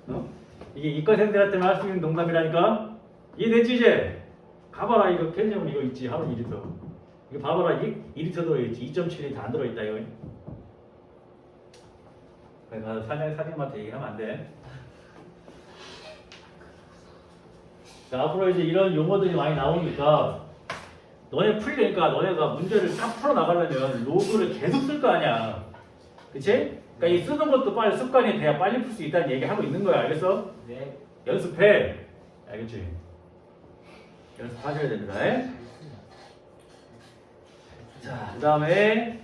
어? 이게 이과생들한테만 할 수 있는 농담이라니까? 이해됐지 이제? 가봐라 이거 편의점 이거 있지 하루 2리터. 이거 봐봐라 2리터 들어있지 2.7리터 안 들어있다 이거. 그러니까 사장님한테 얘기하면 안 돼. 자, 앞으로 이제 이런 용어들이 많이 나오니까 너네 풀리니까 너네가 문제를 딱 풀어 나가려면 로그를 계속 쓸 거 아니야. 그치? 그러니까 이 쓰는 것도 빨리 습관이 돼야 빨리 풀 수 있다는 얘기 하고 있는 거야. 알겠어? 네. 연습해. 알겠지? 연습하셔야 됩니다. 자, 그 다음에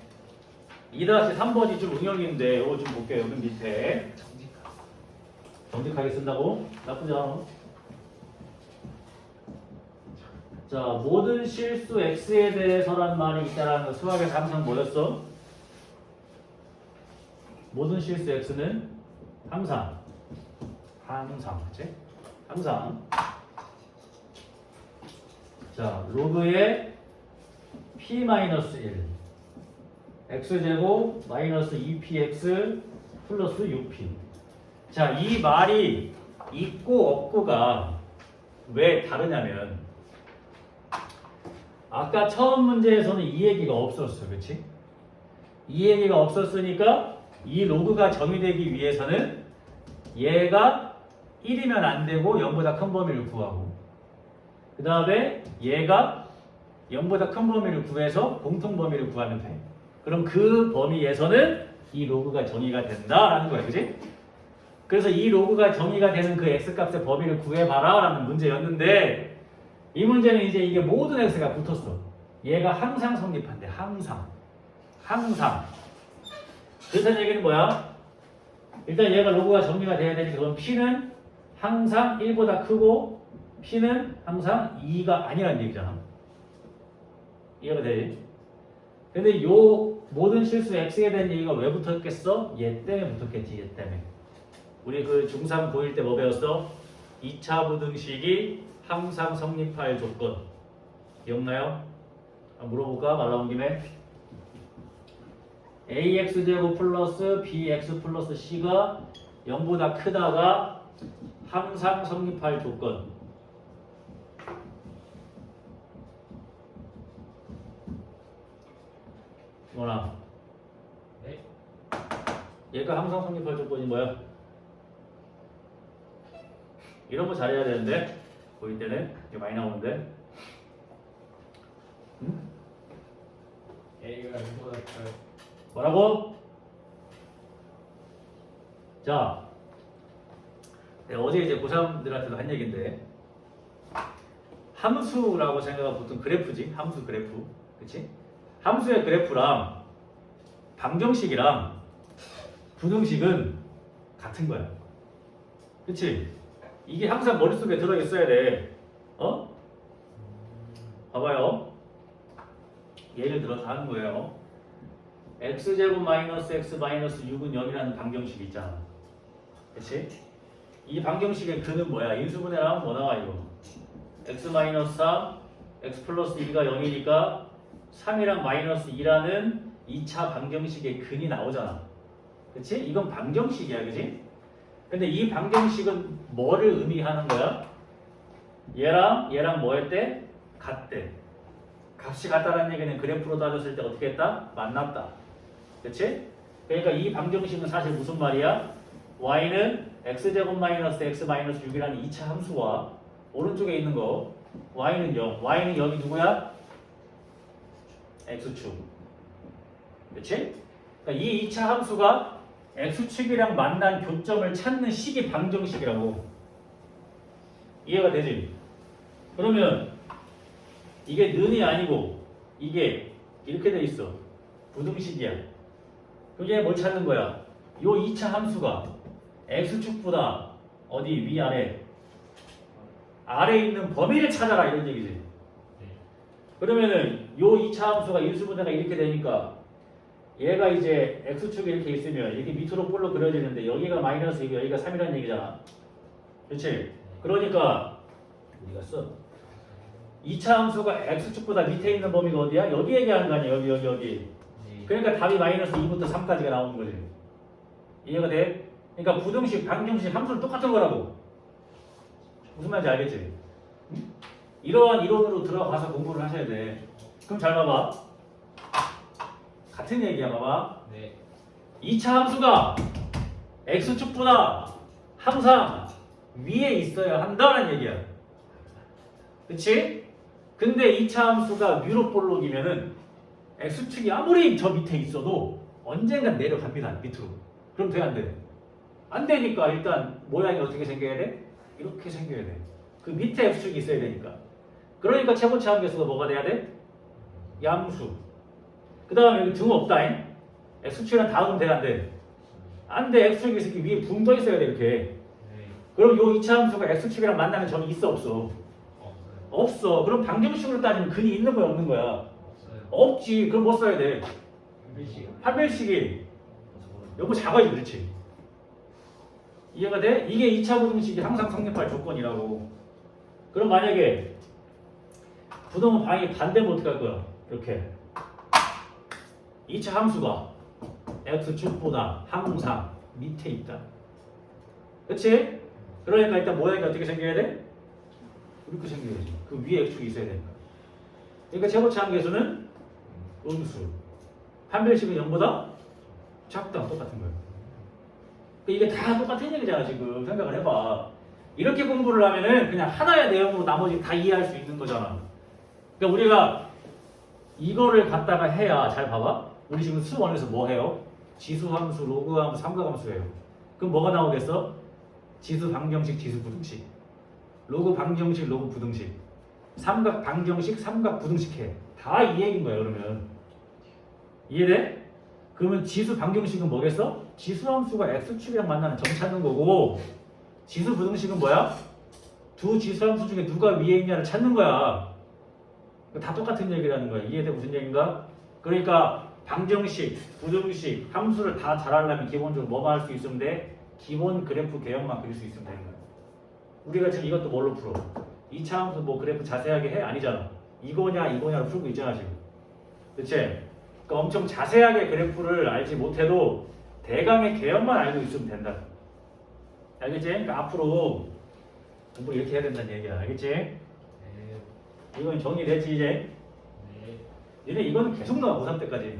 2-3번이 좀 응용인데 이거 좀 볼게요. 여기 밑에 정직하게 쓴다고? 나쁘지 않아. 자, 모든 실수 x에 대해서란 말이 있다라는 거 수학에서 항상 뭐였어? 모든 실수 x는 항상, 그치? 항상. 자, 로그의 p-1 x제곱 마이너스 2px 플러스 6p. 자, 이 말이 있고 없고가 왜 다르냐면 아까 처음 문제에서는 이 얘기가 없었어. 그치? 이 얘기가 없었으니까 이 로그가 정의되기 위해서는 얘가 1이면 안 되고 0보다 큰 범위를 구하고 그 다음에 얘가 0보다 큰 범위를 구해서 공통 범위를 구하면 돼. 그럼 그 범위에서는 이 로그가 정의가 된다라는 거야. 그지? 그래서 이 로그가 정의가 되는 그 x값의 범위를 구해봐라 라는 문제였는데 이 문제는 이제 이게 모든 x가 붙었어. 얘가 항상 성립한대. 항상. 그래서 얘기는 뭐야? 일단 얘가 로그가 정리가 돼야 되니까 그럼 p는 항상 1보다 크고 p는 항상 2가 아니라는 얘기잖아. 이해가 되지? 근데 요 모든 실수 x에 대한 얘기가 왜 붙었겠어? 얘 때문에 붙었겠지. 얘 때문에. 우리 그 중3 고1 때 뭐 배웠어? 2차 부등식이 항상 성립할 조건. 기억나요? 물어볼까? 말 나온 김에. ax제곱 플러스 bx 플러스 c가 0보다 크다가 항상 성립할 조건. 뭐나? 네. 얘가 항상 성립할 조건이 뭐야? 이런 거 잘해야 되는데 보일 때는 이게 많이 나오는데. 응? A가 0보다 커요. 뭐라고? 자, 내가 어제 이제 고3들한테도 한 얘기인데 함수라고 생각하면 보통 그래프지. 함수 그래프. 그치? 함수의 그래프랑 방정식이랑 부등식은 같은 거야. 그치? 이게 항상 머릿속에 들어있어야 돼. 어? 봐봐요. 예를 들어서 하는 거예요. x제곱 마이너스 x 마이너스 6은 0이라는 방정식이 있잖아. 그치? 이 방정식의 근은 뭐야? 인수분해를 하면 뭐 나와 이거? x-3, x 플러스 2가 0이니까 3이랑 마이너스 2라는 2차 방정식의 근이 나오잖아. 그치? 이건 방정식이야, 그치? 근데 이 방정식은 뭐를 의미하는 거야? 얘랑 뭐 했대? 같대. 값이 같다는 얘기는 그래프로 따졌을 때 어떻게 했다? 만났다. 그치? 그러니까 이 방정식은 사실 무슨 말이야? y는 x제곱 마이너스 x 마이너스 6이라는 2차 함수와 오른쪽에 있는 거 y는 0. y는 여기 누구야? x축. 그치? 그러니까 이 2차 함수가 x축이랑 만난 교점을 찾는 식이 방정식이라고. 이해가 되지? 그러면 이게 는이 아니고 이게 이렇게 돼 있어. 부등식이야. 그게 뭘 찾는 거야? 요 2차 함수가 x축보다 어디 위아래 아래에 있는 범위를 찾아라 이런 얘기지. 그러면은 요 2차 함수가 인수분해가 이렇게 되니까 얘가 이제 x축이 이렇게 있으면 이렇게 밑으로 볼로 그려지는데 여기가 마이너스 2고 여기가 3이라는 얘기잖아. 그렇지? 그러니까 어디 갔어? 2차 함수가 x축보다 밑에 있는 범위가 어디야? 여기 얘기하는 거 아니야? 여기. 그러니까 답이 마이너스 2부터 3까지가 나오는 거지. 이해가 돼? 그러니까 부등식, 방정식 함수는 똑같은 거라고. 무슨 말인지 알겠지? 응? 이러한 이론으로 들어가서 공부를 하셔야 돼. 그럼 잘 봐봐. 같은 얘기야, 봐봐. 네. 2차 함수가 x축보다 항상 위에 있어야 한다는 얘기야. 그치? 근데 2차 함수가 위로 볼록이면은 x축이 아무리 저 밑에 있어도 언젠간 내려갑니다. 밑으로. 그럼 돼, 안 돼? 안 되니까 일단 모양이 어떻게 생겨야 돼? 이렇게 생겨야 돼. 그 밑에 x축이 있어야 되니까. 그러니까 최고치 함계수가 뭐가 돼야 돼? 양수. 그 다음에 여기 등 없다잉? x축이랑 다음 돼야 안 돼? 안 돼. x축이 있으면 위에 붕 떠 있어야 돼, 이렇게. 네. 그럼 요 2차 함수가 x축이랑 만나는 점이 있어, 없어? 없어요. 없어. 그럼 방정식으로 따지면 근이 있는 거야, 없는 거야? 없어요. 없지. 그럼 뭐 써야 돼? 판별식이 요거 작아지, 그렇지? 이해가 돼? 이게 2차 부등식이 항상 성립할 조건이라고. 그럼 만약에 부등호 방향이 반대면 어떡할 거야? 이렇게 2차 함수가 x축보다 항상 밑에 있다. 그치? 그러니까 일단 모양이 어떻게 생겨야 돼? 이렇게 생겨야지. 그 위에 x축이 있어야 되니까. 그러니까 최고치 함계수는 음수. 판별식은 0보다 작다. 똑같은 거예요. 이게 다 똑같은 얘기잖아. 지금 생각을 해봐. 이렇게 공부를 하면은 그냥 하나의 내용으로 나머지 다 이해할 수 있는 거잖아. 그러니까 우리가 이거를 갖다가 해야, 잘 봐봐. 우리 지금 수1에서 뭐 해요? 지수함수, 로그함수, 삼각함수 해요. 그럼 뭐가 나오겠어? 지수 방정식, 지수 부등식. 로그 방정식, 로그 부등식. 삼각 방정식, 삼각 부등식 해. 다 이 얘기인 거야, 그러면. 이해돼? 그러면 지수 방정식은 뭐겠어? 지수함수가 x축이랑 만나는 점 찾는 거고, 지수 부등식은 뭐야? 두 지수함수 중에 누가 위에 있냐를 찾는 거야. 다 똑같은 얘기라는 거야. 이해돼? 무슨 얘기인가? 그러니까 방정식, 부등식, 함수를 다 잘하려면 기본적으로 뭐만 할 수 있으면 돼? 기본 그래프 개형만 그릴 수 있으면 되는 거야. 우리가 지금 이것도 뭘로 풀어? 2차 함수 뭐 그래프 자세하게 해? 아니잖아. 이거냐로 풀고 있잖아 지금. 그치? 그러니까 엄청 자세하게 그래프를 알지 못해도 대강의 개형만 알고 있으면 된다. 알겠지? 그러니까 앞으로 공부를 이렇게 해야 된다는 얘기야. 알겠지? 네. 이건 정리됐지 이제? 네. 얘네 이거는 계속 나와 고3 때까지.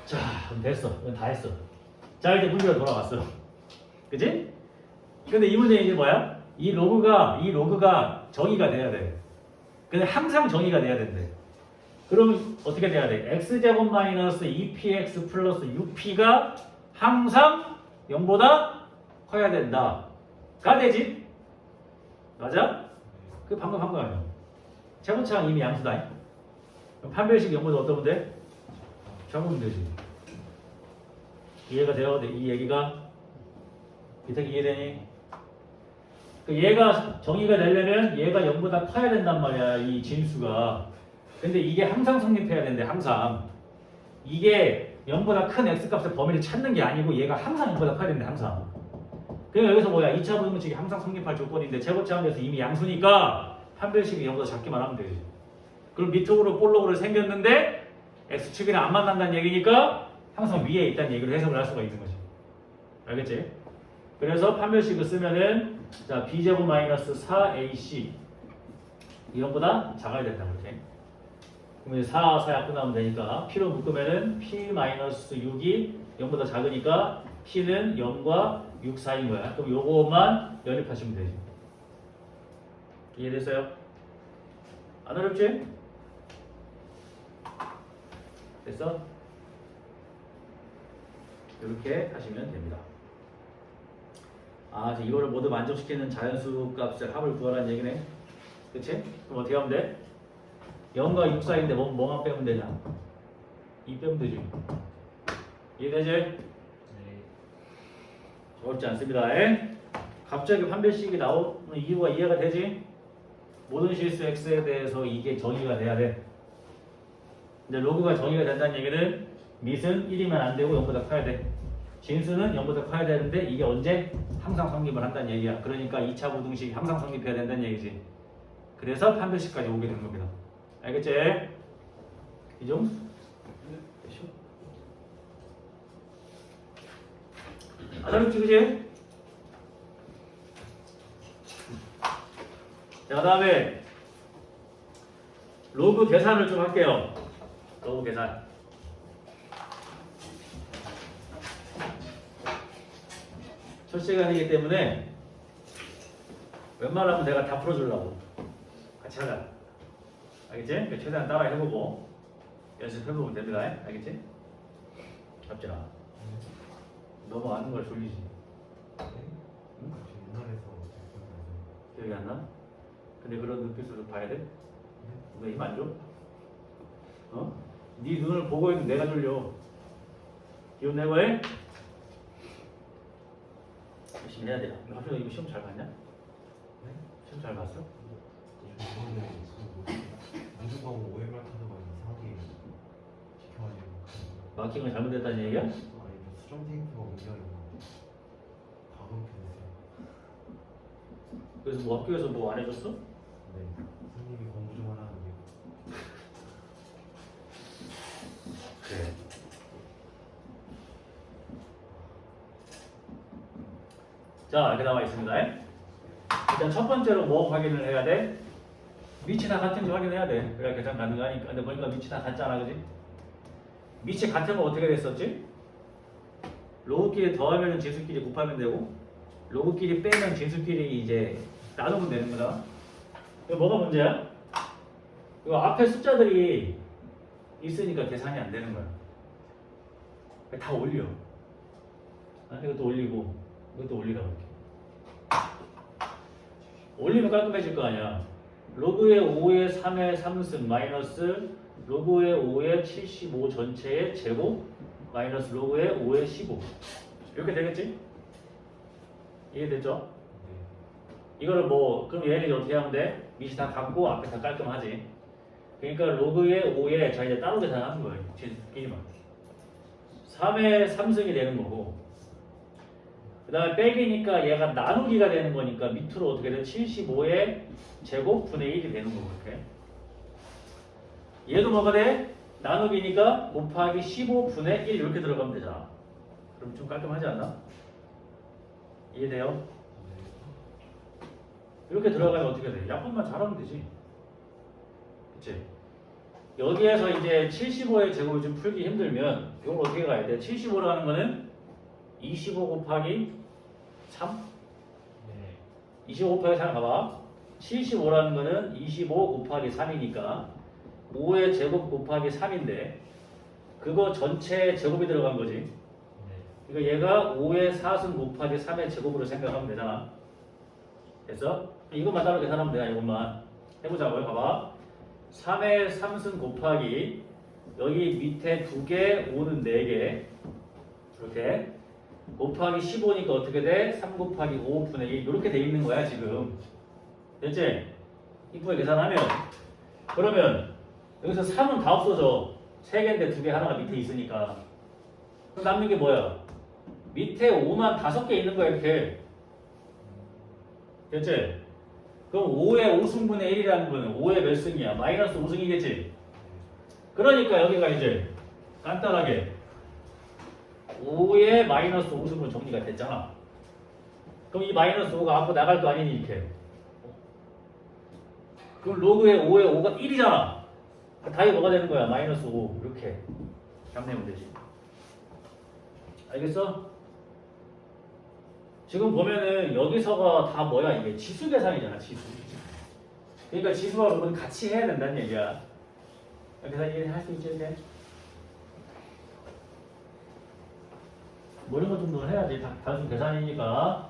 자, 그럼 됐어. 이건 다 했어. 자, 이제 문제가 돌아왔어. 그지? 근데 이 문제 이제 뭐야? 이 로그가 정의가 돼야 돼. 근데 항상 정의가 돼야 된대. 그럼 어떻게 돼야 돼? x제곱 마이너스 2px 플러스 6p가 항상 0보다 커야 된다. 가 되지? 맞아? 그 방금 한 거 아니야. 최고차는 이미 양수다. 그럼 판별식 0보다 어떠면 돼? 적으면 되지. 이해가 돼요? 이 얘기가? 이렇게 이해되니? 그 얘가 정의가 되려면 얘가 0보다 커야 된단 말이야. 이 진수가. 근데 이게 항상 성립해야 된대. 항상. 이게 0보다 큰 x값의 범위를 찾는 게 아니고 얘가 항상 0보다 커야 된대 항상. 그러니까 여기서 뭐야 2차 부등식이 항상 성립할 조건인데 제곱제한에서 이미 양수니까 판별식이 0보다 작기만 하면 되지. 그럼 밑으로 볼록으로 생겼는데 x축이랑 안 만난다는 얘기니까 항상 위에 있다는 얘기를 해석을 할 수가 있는 거지. 알겠지? 그래서 판별식을 쓰면은 자 b제곱 마이너스 4ac 이것보다 작아야 된다 이렇게. 그럼 이제 4, 4약 끝나면 되니까 p로 묶으면은 p 마이너스 6이 0보다 작으니까 p는 0과 6 사이인 거야. 그럼 요거만 연입하시면 되지. 이해됐어요? 안 어렵지? 됐어? 이렇게 하시면 됩니다. 아, 이제 이거를 모두 만족시키는 자연수 값의 합을 구하라는 얘기네. 그치? 그럼 어떻게 하면 돼? 0과 6 사이인데 뭐만 빼면 되냐? 2 빼면 되지. 이해되지? 네. 어렵지 않습니다. 에? 갑자기 판별식이 나오는 이유가 이해가 되지? 모든 실수 x에 대해서 이게 정의가 돼야 돼. 근데 로그가 정의가 된다는 얘기는 밑은 1이면 안 되고 0보다 커야 돼. 진수는 0보다 커야 되는데 이게 언제? 항상 성립을 한다는 얘기야. 그러니까 2차 부등식이 항상 성립해야 된다는 얘기지. 그래서 판별식까지 오게 된 겁니다. 알겠지? 이 정도? 됐죠? 안 어렵지, 그지? 자, 그 다음에 로그 계산을 좀 할게요. 로그 계산. 첫 시간이기 때문에 웬만하면 내가 다 풀어주려고 같이 하자. 알겠지? 최대한 따라 해보고 연습해보면 됩니다. 알겠지? 잡지라. 너무 아는 걸 졸리지. 응? 옛날에서 기억이 안 나? 근데 그런 눈빛으로 봐야 돼? 왜 힘 안 줘? 어? 네 눈을 보고 있는 내가 졸려. 기운 내고 해? 열심히 해야 돼. 하필 이거 시험 잘 봤냐? 네? 시험 잘 봤어? 이번에 무조건 OMR 카드가 이상하게 시켜가지고 마킹을 잘못했다는 얘기야? 아니 수정 테이프가 굉장히 가급게 됐어요. 그래서 뭐 학교에서 뭐 안 해줬어? 네, 선생님이 공부 좀 하라는데 그래. 자, 이렇게 나와 있습니다. 일단 첫 번째로 뭐 확인을 해야 돼? 밑이 다 같은지 확인해야 돼. 그래야 계산 가능하니까. 근데 보니까 밑이 다 같잖아, 그지? 밑이 같으면 어떻게 됐었지? 로그끼리 더하면 진수끼리 곱하면 되고, 로그끼리 빼면 진수끼리 이제 나누면 되는 거다. 이거 뭐가 문제야? 이거 앞에 숫자들이 있으니까 계산이 안 되는 거야. 다 올려. 이것도 올리고, 이것도 올리라고 이렇게. 올리면 깔끔해질 거 아니야. 로그의 5의 3의 3승 마이너스 로그의 5의 75 전체의 제곱 마이너스 로그의 5의 15 이렇게 되겠지? 이해됐죠? 이거를 뭐 그럼 얘를 어떻게 하면 돼? 밑이 다 같고 앞에 다 깔끔하지. 그러니까 로그의 5의 자 이제 따로 계산하는 거예요. 진수끼리만 3의 3승이 되는 거고 그 다음에 빼기니까 얘가 나누기가 되는 거니까 밑으로 어떻게 돼? 75의 제곱 분의 1이 되는 거고 이렇게. 얘도 뭐가 돼? 나누기니까 곱하기 15분의 1 이렇게 들어가면 되잖아. 그럼 좀 깔끔하지 않나? 이해돼요? 이렇게 들어가면 어떻게 돼? 약분만 잘하면 되지. 그치? 여기에서 이제 75의 제곱을 좀 풀기 힘들면 이걸 어떻게 가야 돼? 75라는 거는 25 곱하기 3? 네. 25 곱하기 3 가봐. 75라는 거는 25 곱하기 3이니까 5의 제곱 곱하기 3인데 그거 전체 제곱이 들어간 거지. 네. 그러니까 얘가 5의 4승 곱하기 3의 제곱으로 생각하면 되잖아. 됐어? 이것만 따로 계산하면 돼. 이것만 해보자고요. 봐봐. 3의 3승 곱하기 여기 밑에 2개, 5는 4개 이렇게 곱하기 15니까 어떻게 돼? 3 곱하기 5분의 1 이렇게 돼 있는 거야 지금. 됐지? 이쁘게 계산하면 그러면 여기서 3은 다 없어져. 3개인데 2개 하나가 밑에 있으니까. 그럼 남는 게 뭐야? 밑에 5만 5개 있는 거야 이렇게. 됐지? 그럼 5의 5승분의 1이라는 거는 5의 몇 승이야? 마이너스 5승이겠지? 그러니까 여기가 이제 간단하게 5의 마이너스 5승분 정리가 됐잖아. 그럼 이 마이너스 5가 앞으로 나갈 거 아니니 이렇게. 그럼 로그의 5의 5가 1이잖아. 답이 뭐가 되는 거야? 마이너스 5 이렇게 잡내면 되지. 알겠어? 지금 보면은 여기서가 다 뭐야? 이게 지수 계산이잖아, 지수. 그러니까 지수와 로그는 같이 해야 된다는 얘기야. 계산 이해할 수 있지, 이제? 뭐 이런 거 정도는 해야지. 단순 계산이니까.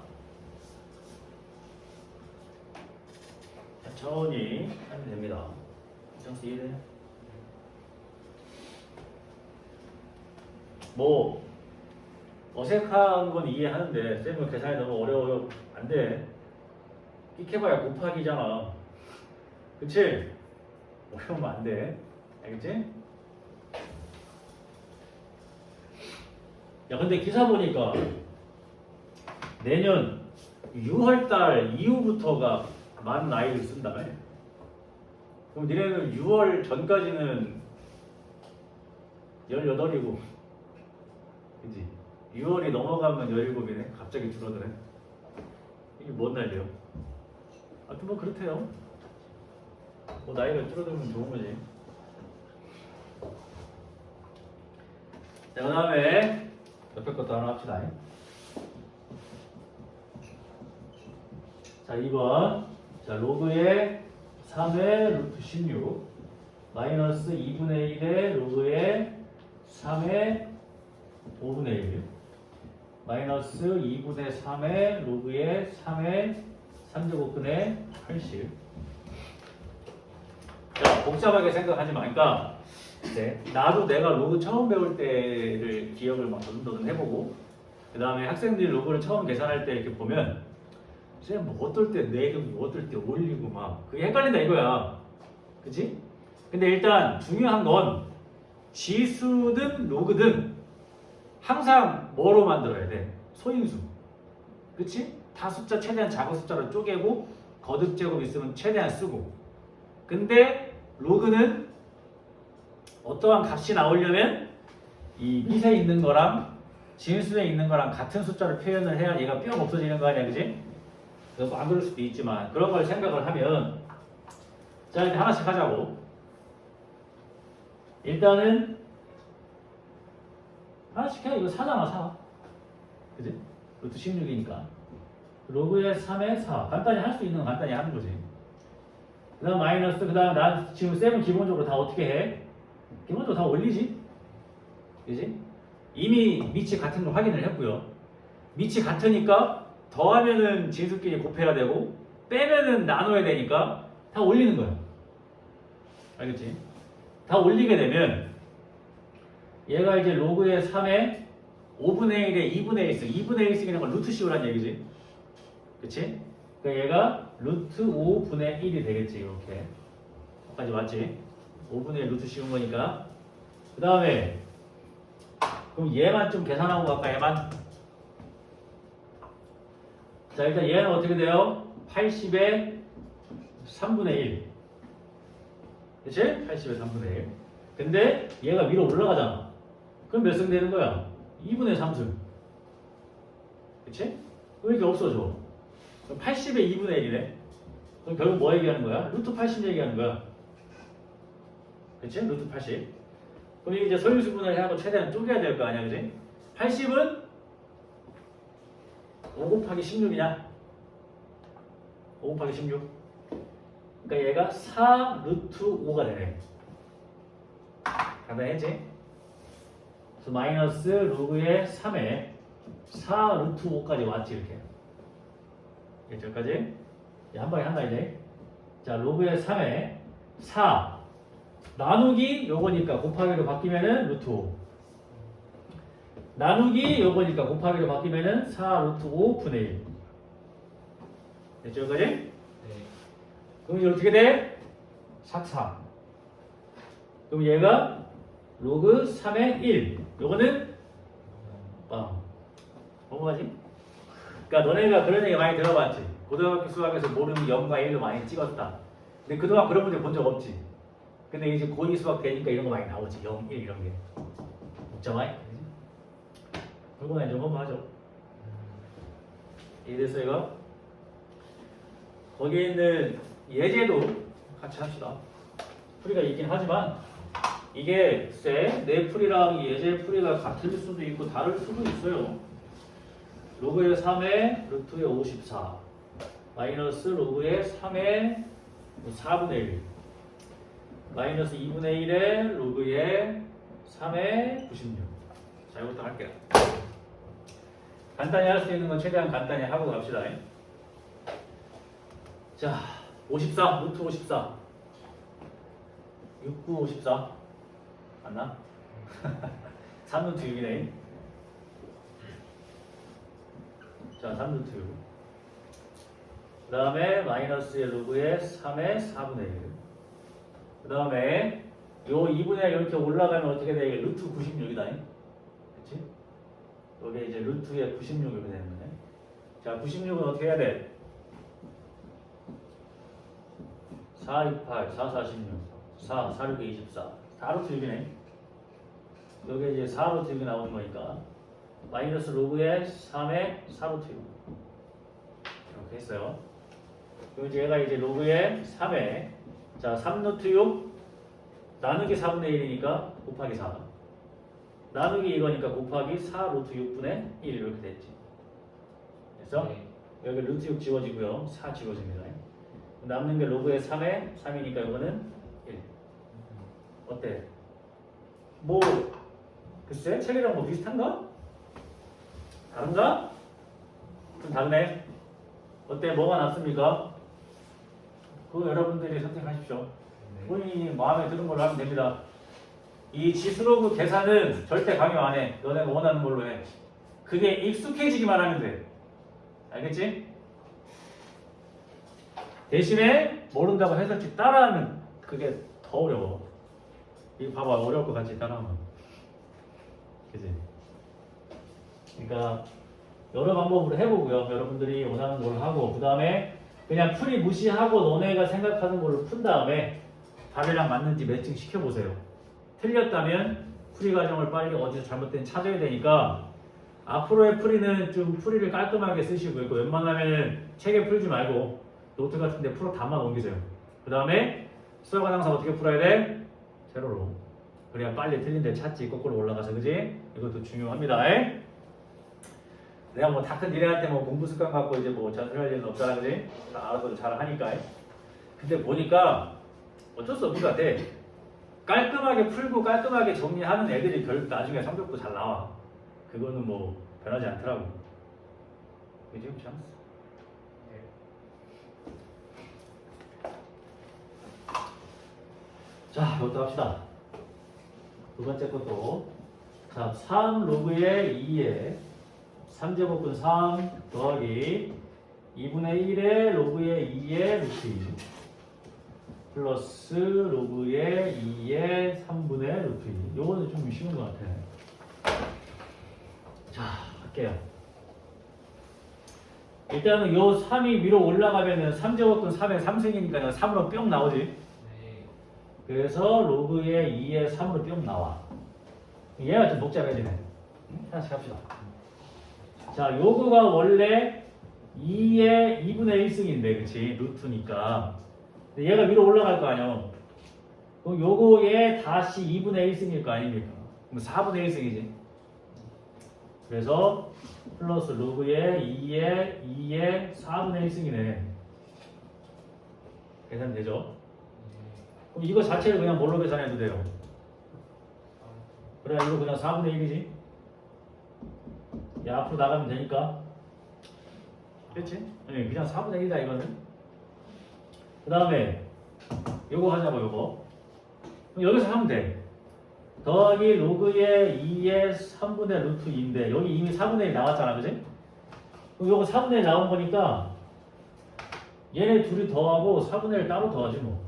천천히 하면 됩니다. 정수 이해돼? 뭐 어색한 건 이해하는데 쌤은 계산이 너무 어려워요. 안 돼. 끽해봐야 곱하기잖아. 그치? 어려우면 안 돼. 알겠지? 야 근데 기사 보니까 내년 6월달 이후부터가 많은 아이를 쓴다며? 그럼 니네는 6월 전까지는 18이고 그치? 6월이 넘어가면 17이네? 갑자기 줄어드네. 이게 뭔 난리요? 하여튼 뭐 그렇대요. 뭐 나이가 줄어들면 좋은 거지. 자, 그 다음에 옆에 것도 하나 합시다. 자, 2번. 자, 로그의 3의 루트 16 마이너스 2분의 1의 로그의 3의 5분의 1 마이너스 2분의 3의 로그의 3의 3제곱근의 80. 자, 복잡하게 생각하지 마니까 네, 나도 내가 로그 처음 배울 때를 기억을 막 더듬더듬 해보고 그 다음에 학생들이 로그를 처음 계산할 때 이렇게 보면 쌤 뭐 어떨 때 내리고 어떨 때 올리고 막 그게 헷갈린다 이거야. 그치? 근데 일단 중요한 건 지수든 로그든 항상 뭐로 만들어야 돼? 소인수. 그치? 다 숫자 최대한 작은 숫자로 쪼개고 거듭 제곱 있으면 최대한 쓰고. 근데 로그는 어떠한 값이 나오려면 이 밑에 있는 거랑 진수에 있는 거랑 같은 숫자를 표현을 해야 얘가 뿅 없어지는 거 아니야, 그지? 그래서 안 그럴 수도 있지만 그런 걸 생각을 하면 자 이제 하나씩 하자고. 일단은 하나씩 해. 이거 4잖아, 4. 그지? 루트 16이니까 로그의 3의 4 간단히 할 수 있는 건 간단히 하는 거지. 그 다음 마이너스 그 다음 난 지금 쌤은 기본적으로 다 어떻게 해? 기본적으로 다 올리지. 그지? 이미 밑이 같은 걸 확인을 했고요. 밑이 같으니까 더하면은 진수끼리 곱해야 되고 빼면은 나눠야 되니까 다 올리는 거야. 알겠지? 다 올리게 되면 얘가 이제 로그의 3의 5분의 1에 2분의 1 쓰 2분의 1 쓰기는 건 루트 씌우라는 얘기지. 그치? 그러니까 얘가 루트 5분의 1이 되겠지. 이렇게 여기까지 맞지? 5분의 1 루트 씌운 거니까. 그 다음에 그럼 얘만 좀 계산하고 갈까? 얘만. 자 일단 얘는 어떻게 돼요? 80의 3분의 1 그치? 80의 3분의 1 근데 얘가 위로 올라가잖아. 그럼 몇 승 되는 거야? 2분의 3승 그치? 왜 이렇게 없어져? 그럼 80의 2분의 1이네. 그럼 결국 뭐 얘기하는 거야? 루트 80 얘기하는 거야. 그치? 루트 80. 그럼 이제 소유수분을 해하고 최대한 쪼개야 될 거 아니야, 그치? 80은 5 곱하기 16이냐? 5 곱하기 16. 그러니까 얘가 4 루트 5가 되네. 간단했지? 그래서 마이너스 로그의 3에 4 루트 5까지 왔지, 이렇게. 여기까지. 한 방에 한다, 이제. 자, 로그의 3에 4 나누기 요거니까 곱하기로 바뀌면은 루트 5 나누기 요거니까 곱하기로 바뀌면은 4 루트 5 분의 1 됐죠 여기까지? 네. 그럼 이제 어떻게 돼? 삭 4 그럼 얘가 로그 3의 1. 요거는 빵. 뭐가지? 그러니까 너네가 그런 얘기 많이 들어봤지. 고등학교 수학에서 모르는 0과 1도 많이 찍었다. 근데 그동안 그런 문제 본 적 없지. 근데 이제 고2 수학 되니까 이런 거 많이 나오지. 0, 1 이런 게. 있잖아. 그거는 좀 한번 하죠. 이래서 이거 거기에 있는 예제도 같이 합시다. 풀이가 있긴 하지만 이게 글쎄 내 풀이랑 예제 풀이가 같을 수도 있고 다를 수도 있어요. 로그의 3의 루트의 54 마이너스 로그의 3의 4분의 1 마이너스 2분의 1의 로그의 3의 96. 자, 이것도 할게요. 간단히 할 수 있는 건 최대한 간단히 하고 갑시다. 자, 54, 루트 54 69, 54 맞나? 3루트 6이네. 자, 3루트 6. 그 다음에 마이너스의 로그의 3의 4분의 1. 그 다음에 요 2분의 1 이렇게 올라가면 어떻게 돼? 이게 루트 96이다. 그치? 여기 이제 루트의 96 이렇게 되는 거네. 자, 96은 어떻게 해야 돼? 4, 2, 8, 4, 46, 4, 4, 6, 24. 4루트 6이네. 여기 이제 4루트 6이 나오는 거니까 마이너스 로그의 3의 4루트 6 이렇게 했어요. 그리고 이제 얘가 이제 로그의 3의 자 3루트 6 나누기 4분의 1이니까 곱하기 4 나누기 이거니까 곱하기 4루트 6분의 1 이렇게 됐지. 됐어? 네. 여기 루트 6 지워지고요. 4 지워집니다. 남는 게 로그의 3의 3이니까 이거는 1. 어때? 뭐 글쎄 책이랑 뭐 비슷한가? 다른가? 좀 다르네. 어때? 뭐가 낫습니까? 그거 여러분들이 선택하십시오. 본인이 마음에 드는 걸로 하면 됩니다. 이 지수로그 계산은 절대 강요 안 해. 너네가 원하는 걸로 해. 그게 익숙해지기만 하면 돼. 알겠지? 대신에 모른다고 해석지 따라하면 그게 더 어려워. 이거 봐봐. 어려울 것 같지? 따라하면. 그치? 그러니까 여러 방법으로 해보고요. 여러분들이 원하는 걸로 하고 그 다음에 그냥 풀이 무시하고 너네가 생각하는 걸로 푼 다음에 답이랑 맞는지 매칭 시켜보세요. 틀렸다면 풀이 과정을 빨리 어디서 잘못된 찾아야 되니까 앞으로의 풀이는 좀 풀이를 깔끔하게 쓰시고 있고 웬만하면 책에 풀지 말고 노트 같은 데 풀어 담아 넘기세요. 그 다음에 수학은 항상 어떻게 풀어야 돼? 세로로. 그래야 빨리 틀린 데 찾지. 거꾸로 올라가서 그지? 이것도 중요합니다. 내가 뭐 다 큰 니네한테 뭐 공부 습관 갖고 이제 뭐 전수할 일은 없잖아 그지? 다 알아서 잘 하니까. 근데 보니까 어쩔 수 없는 것 같아. 깔끔하게 풀고 깔끔하게 정리하는 애들이 나중에 성적도 잘 나와. 그거는 뭐 변하지 않더라고. 그지? 참. 자, 이것도 합시다. 두 번째 것도. 자, 3 로그의 2에 3제곱분 3 더하기 2분의 1의 로그의 2의 루트 2 플러스 로그의 2의 3분의 루트 2. 요거는 좀 쉬운 것 같아. 자, 할게요. 일단은 요 3이 위로 올라가면은 3제곱분 3의 3승이니까 3으로 뿅 나오지. 네. 그래서 로그의 2의 3으로 뿅 나와. 얘가 좀 복잡해지네. 하나씩 합시다. 자, 요거가 원래 2의 2분의 1승인데, 그치? 루트니까. 근데 얘가 위로 올라갈 거 아니야. 그럼 요거에 다시 2분의 1승일 거 아닙니까? 그럼 4분의 1승이지. 그래서 플러스 로그의 2의 4분의 1승이네. 계산되죠? 그럼 이거 자체를 그냥 뭘로 계산해도 돼요? 그래, 이거 그냥 4분의 1이지? 야, 앞으로 나가면 되니까. 그렇지? 네, 그냥 4분의 1이다, 이거는. 그 다음에, 요거 하자고, 요거. 그럼 여기서 하면 돼. 더하기 로그의 2의 3분의 루트 2인데, 여기 이미 4분의 1 나왔잖아, 그지? 그럼 요거 4분의 1 나온 거니까, 얘네 둘이 더하고 4분의 1 따로 더하지 뭐.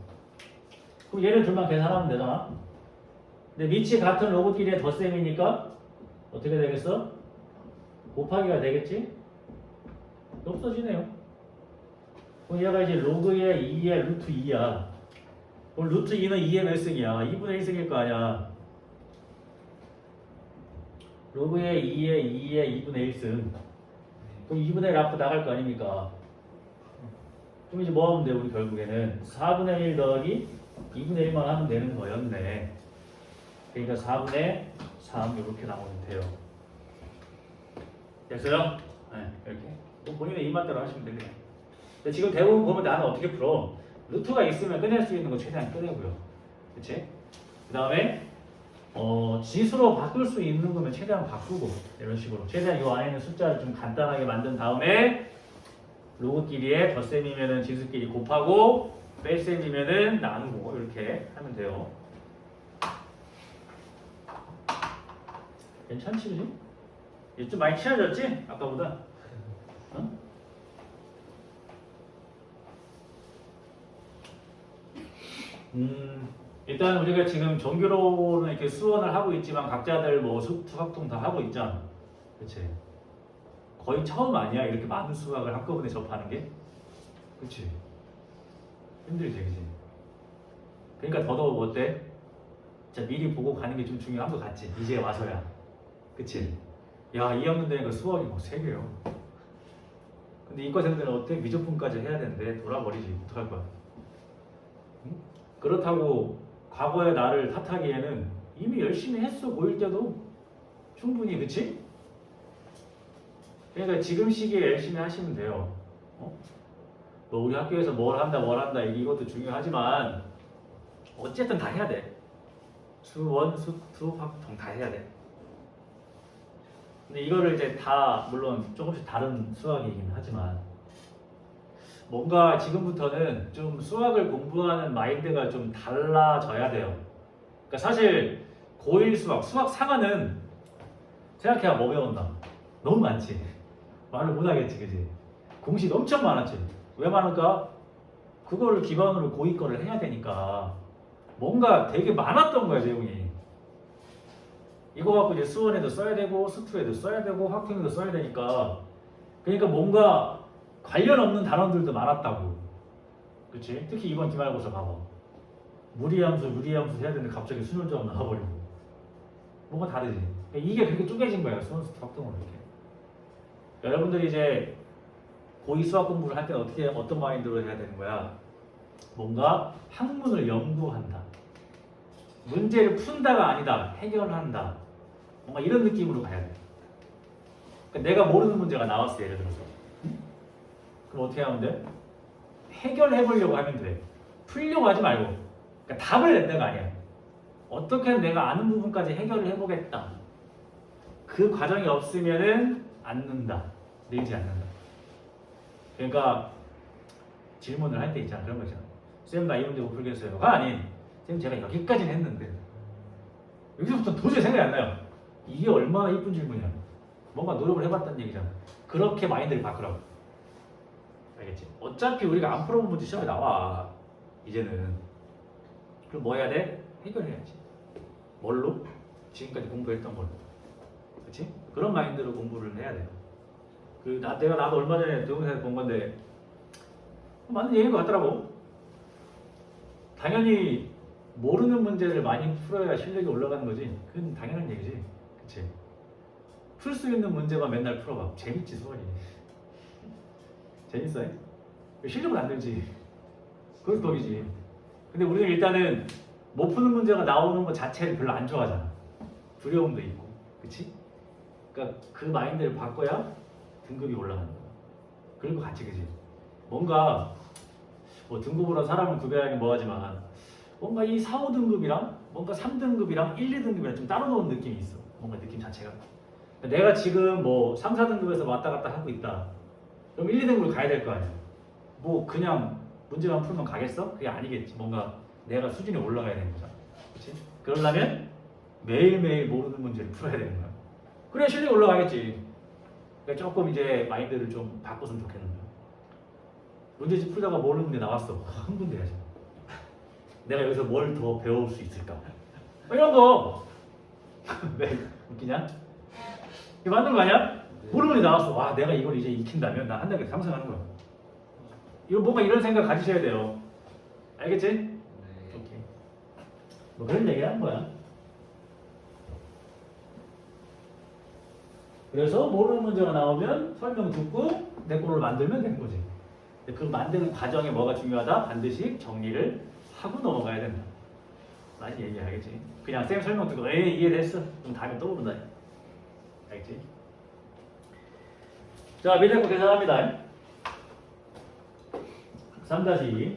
그럼 얘네 둘만 계산하면 되잖아. 근데 밑이 같은 로그끼리의 덧셈이니까 어떻게 되겠어? 곱하기가 되겠지? 없어지네요. 그럼 얘가 이제 로그의 2의 루트 2야. 그럼 루트 2는 2의 몇 승이야? 2분의 1승일 거 아니야. 로그의 2의 2분의 1승. 그럼 2분의 1 앞으로 나갈 거 아닙니까? 그럼 이제 뭐 하면 돼? 우리 결국에는 4분의 1 더하기 2분의 1만 하면 되는 거였네. 그러니까 4분의 3 이렇게 나오면 돼요. 됐어요? 네, 이렇게. 뭐 본인의 입맛대로 하시면 됩니다. 근데 지금 대부분 보면 나는 어떻게 풀어? 루트가 있으면 꺼낼 수 있는 거 최대한 꺼내고요. 그치? 그 다음에 지수로 바꿀 수 있는 거면 최대한 바꾸고 이런 식으로 최대한 이 안에 있는 숫자를 좀 간단하게 만든 다음에 로그끼리의 덧셈이면은 지수끼리 곱하고 뺄셈이면은 나누고 이렇게 하면 돼요. 괜찮지, 그지? 이제 좀 많이 친해졌지? 아까보다. 어? 일단 우리가 지금 정규로는 이렇게 수원을 하고 있지만 각자들 뭐 수학통 다 하고 있잖아. 그치? 거의 처음 아니야? 이렇게 많은 수학을 한꺼번에 접하는 게? 그치? 힘들지, 그치? 그러니까 더더욱 어때? 진짜 미리 보고 가는 게 좀 중요한 것 같지? 이제 와서야. 그치? 야, 2학년 되니까 수학이 뭐 3개요. 근데 이과생들은 어때? 미적분까지 해야 되는데 돌아버리지. 어떡할 거야? 응? 그렇다고 과거의 나를 탓하기에는 이미 열심히 했어. 고1 때도 충분히. 그치? 그러니까 지금 시기에 열심히 하시면 돼요. 뭐 우리 학교에서 뭘 한다 이것도 중요하지만 어쨌든 다 해야 돼. 수원, 수투, 확통 다 해야 돼. 근데 이거를 이제 다 물론 조금씩 다른 수학이긴 하지만 뭔가 지금부터는 좀 수학을 공부하는 마인드가 좀 달라져야 돼요. 그러니까 사실 고1 수학 상하는 생각해봐. 뭐 배웠나? 너무 많지. 말을 못하겠지, 그지? 공식 엄청 많았지. 왜 많을까? 그거를 기반으로 고2 거를 해야 되니까 뭔가 되게 많았던 거야, 내용이. 이거 갖고 이제 수원에도 써야 되고 수투에도 써야 되고 확통에도 써야 되니까 그러니까 뭔가 관련 없는 단원들도 많았다고. 그치? 특히 이번 기말고사 봐봐. 무리함수 해야 되는데 갑자기 순열조합 나와버리고 뭔가 다르지. 그러니까 이게 그렇게 쪼개진 거야, 수원 수투 확통으로 이렇게. 여러분들이 이제 고2 수학 공부를 할 때 어떤 마인드로 해야 되는 거야? 뭔가 학문을 연구한다. 문제를 푼다가 아니다. 해결한다. 뭔가 이런 느낌으로 가야 돼. 그러니까 내가 모르는 문제가 나왔어, 예를 들어서. 그럼 어떻게 하면 돼? 해결해 보려고 하면 돼. 풀려고 하지 말고. 그러니까 답을 낸다가 아니야. 어떻게 하면 내가 아는 부분까지 해결을 해보겠다. 그 과정이 없으면은 않는다. 늘지 않는다. 그러니까 질문을 할 때 있잖아. 그런 거 있잖아. 쌤, 나 이 문제 못 풀겠어요가 아닌 쌤, 제가 여기까지는 했는데 여기서부터 도저히 생각이 안 나요. 이게 얼마나 이쁜 질문이야. 뭔가 노력을 해봤다는 얘기잖아. 그렇게 마인드를 바꾸라고. 알겠지? 어차피 우리가 안 풀어본 문제 시험에 나와. 이제는. 그럼 뭐 해야 돼? 해결해야지. 뭘로? 지금까지 공부했던 걸로. 그치? 그런 마인드로 공부를 해야 돼요. 나도 얼마 전에 대우사에서 본 건데 맞는 얘기인 것 같더라고. 당연히 모르는 문제를 많이 풀어야 실력이 올라가는 거지. 그건 당연한 얘기지. 그치? 풀 수 있는 문제만 맨날 풀어봐. 재밌지, 수학이. 재밌어? 실력은 안 들지. 그것도 덕이지. 근데 우리는 일단은 못 푸는 문제가 나오는 것 자체를 별로 안 좋아하잖아. 두려움도 있고. 그치? 그러니까 그 마인드를 바꿔야 등급이 올라가는 거야. 그런 거 같이, 그지? 뭔가 뭐 등급으로 사람을 구별하기 뭐하지만 뭔가 이 4, 5등급이랑 뭔가 3등급이랑 1, 2등급이랑 좀 따로 놓은 느낌이 있어. 뭔가 느낌 자체가. 내가 지금 뭐 3, 4등급에서 왔다 갔다 하고 있다. 그럼 1, 2등급을 가야 될 거 아니야. 뭐 그냥 문제만 풀면 가겠어? 그게 아니겠지. 뭔가 내가 수준이 올라가야 되는 거잖아. 그렇지? 그러려면 매일매일 모르는 문제를 풀어야 되는 거야. 그래야 실력이 올라가겠지. 그러니까 조금 이제 마인드를 좀 바꿨으면 좋겠는 거야. 문제집 풀다가 모르는 문제 나왔어. 흥분돼야지. 내가 여기서 뭘 더 배울 수 있을까? 이런 거. 왜 웃기냐? 이거 만든 거 아니야? 모르문이 나왔어. 와, 내가 이걸 이제 익힌다면 나 한다고 상상하는 거야. 이거 뭔가 이런 생각 가지셔야 돼요. 알겠지? 네. 오케이. 뭐 그런 얘기 하는 거야. 그래서 모르는 문제가 나오면 설명 듣고 내 거를 만들면 되는 거지. 근데 그 만드는 과정에 뭐가 중요하다? 반드시 정리를 하고 넘어가야 된다. 많이 얘기하겠지. 그냥 쌤 설명 듣고 에이 이해됐어. 그럼 다음에 또 모른다. 알겠지? 자, 밑에 거 계산합니다. 3-2.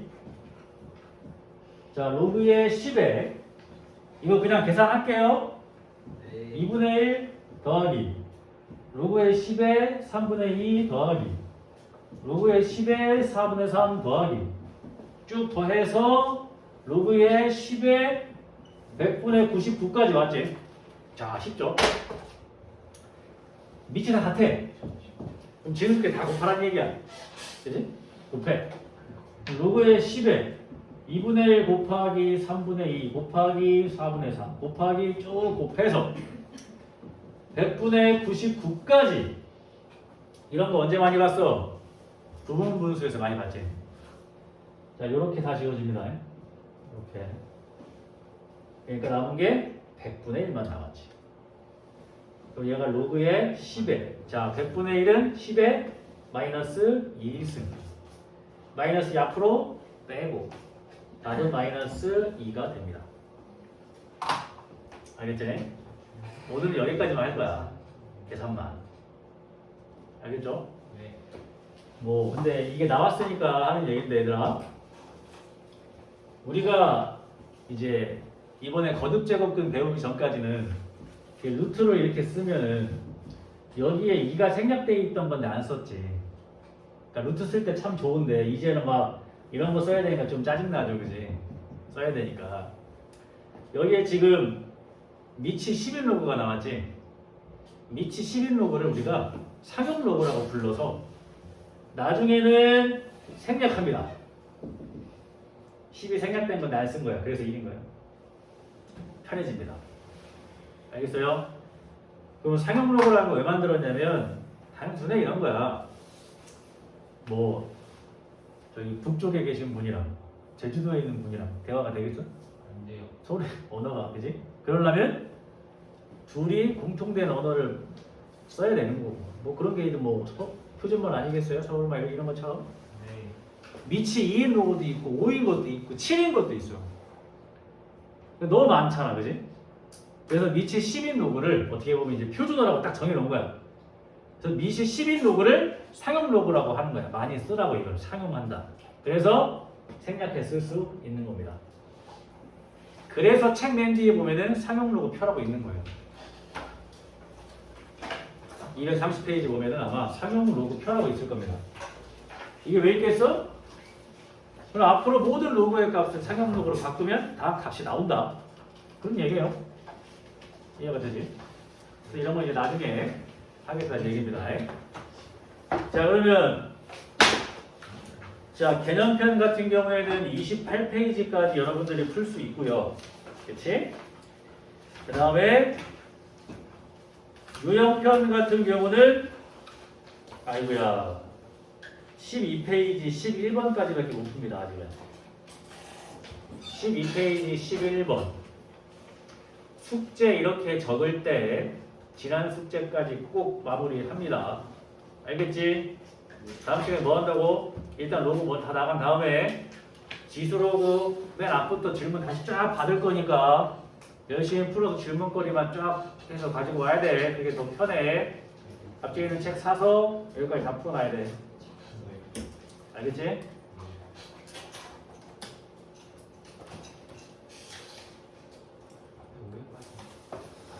자, 로그의 10에 이거 그냥 계산할게요. 네. 2분의 1 더하기 로그의 10에 3분의 2 더하기 로그의 10에 4분의 3 더하기 쭉 더해서 로그의 10에 100분의 99까지 왔지. 자, 쉽죠? 밑이 다 같아. 그럼 지름게 다 곱하라는 얘기야. 그지? 곱해. 로그의 10에 2분의 1 곱하기 3분의 2 곱하기 4분의 3 곱하기 쭉 곱해서 100분의 99까지 이런 거 언제 많이 봤어? 부분 분수에서 많이 봤지. 자, 이렇게 다 지워집니다. 이렇게. 그러니까 남은 게 100분의 1만 남았지. 그럼 얘가 로그의 10에 자, 100분의 1은 10에 마이너스 2승 마이너스 앞으로 빼고 답은 마이너스 2가 됩니다. 알겠지? 오늘은 여기까지만 할 거야. 계산만. 알겠죠? 네. 뭐 근데 이게 나왔으니까 하는 얘기인데 얘들아, 우리가 이제 이번에 거듭 제곱근 배우기 전까지는 이렇게 루트를 이렇게 쓰면은 여기에 2가 생략되어 있던 건데 안 썼지. 그러니까 루트 쓸 때 참 좋은데 이제는 막 이런 거 써야 되니까 좀 짜증나죠, 그지? 써야 되니까. 여기에 지금 미치 11로그가 나왔지. 미치 11로그를 우리가 상용 로그라고 불러서 나중에는 생략합니다. 10이 생략된 건데 안 쓴 거야. 그래서 1인 거야. 편해집니다. 알겠어요? 그럼 상용 로그라는 거 왜 만들었냐면 단순해 이런 거야. 뭐 저기 북쪽에 계신 분이랑 제주도에 있는 분이랑 대화가 되겠어? 안 돼요. 소리 언어가, 그지? 그러려면 둘이 공통된 언어를 써야 되는 거고, 뭐 그런 게 뭐 표준말 아니겠어요? 서울말 이런 것처럼. 네. 미치 2인 로고도 있고 5인 것도 있고 7인 것도 있어. 너무 많잖아, 그지? 그래서 미치 10인 로그를 어떻게 보면 이제 표준어라고 딱 정해놓은 거야. 그래서 미치 10인 로그를 상용 로그라고 하는 거야. 많이 쓰라고 이걸 상용한다. 그래서 생략해 쓸 수 있는 겁니다. 그래서 책 맨 뒤에 보면은 상용 로그 표라고 있는 거예요. 230페이지 보면은 아마 상용 로그 표라고 있을 겁니다. 이게 왜 있겠어? 그럼 앞으로 모든 로그의 값을 상용 로그로 바꾸면 다 값이 나온다. 그런 얘기예요. 이해가 되지? 그래서 이런 거 이제 나중에 하겠다는 얘기입니다. 자, 그러면 자, 개념편 같은 경우에는 28페이지까지 여러분들이 풀 수 있고요. 그치? 그 다음에 유형편 같은 경우는 아이고야 12페이지 11번까지밖에 못 풉니다. 아직은 12페이지 11번 숙제 이렇게 적을 때 지난 숙제까지 꼭 마무리합니다. 알겠지? 다음 시간에 뭐 한다고? 일단 로그 뭐 다 나간 다음에 지수 로그 맨 앞부터 질문 다시 쫙 받을 거니까 열심히 풀어서 질문거리만 쫙 해서 가지고 와야 돼. 그게 더 편해. 앞쪽에 있는 책 사서 여기까지 다 풀어놔야 돼. 알겠지?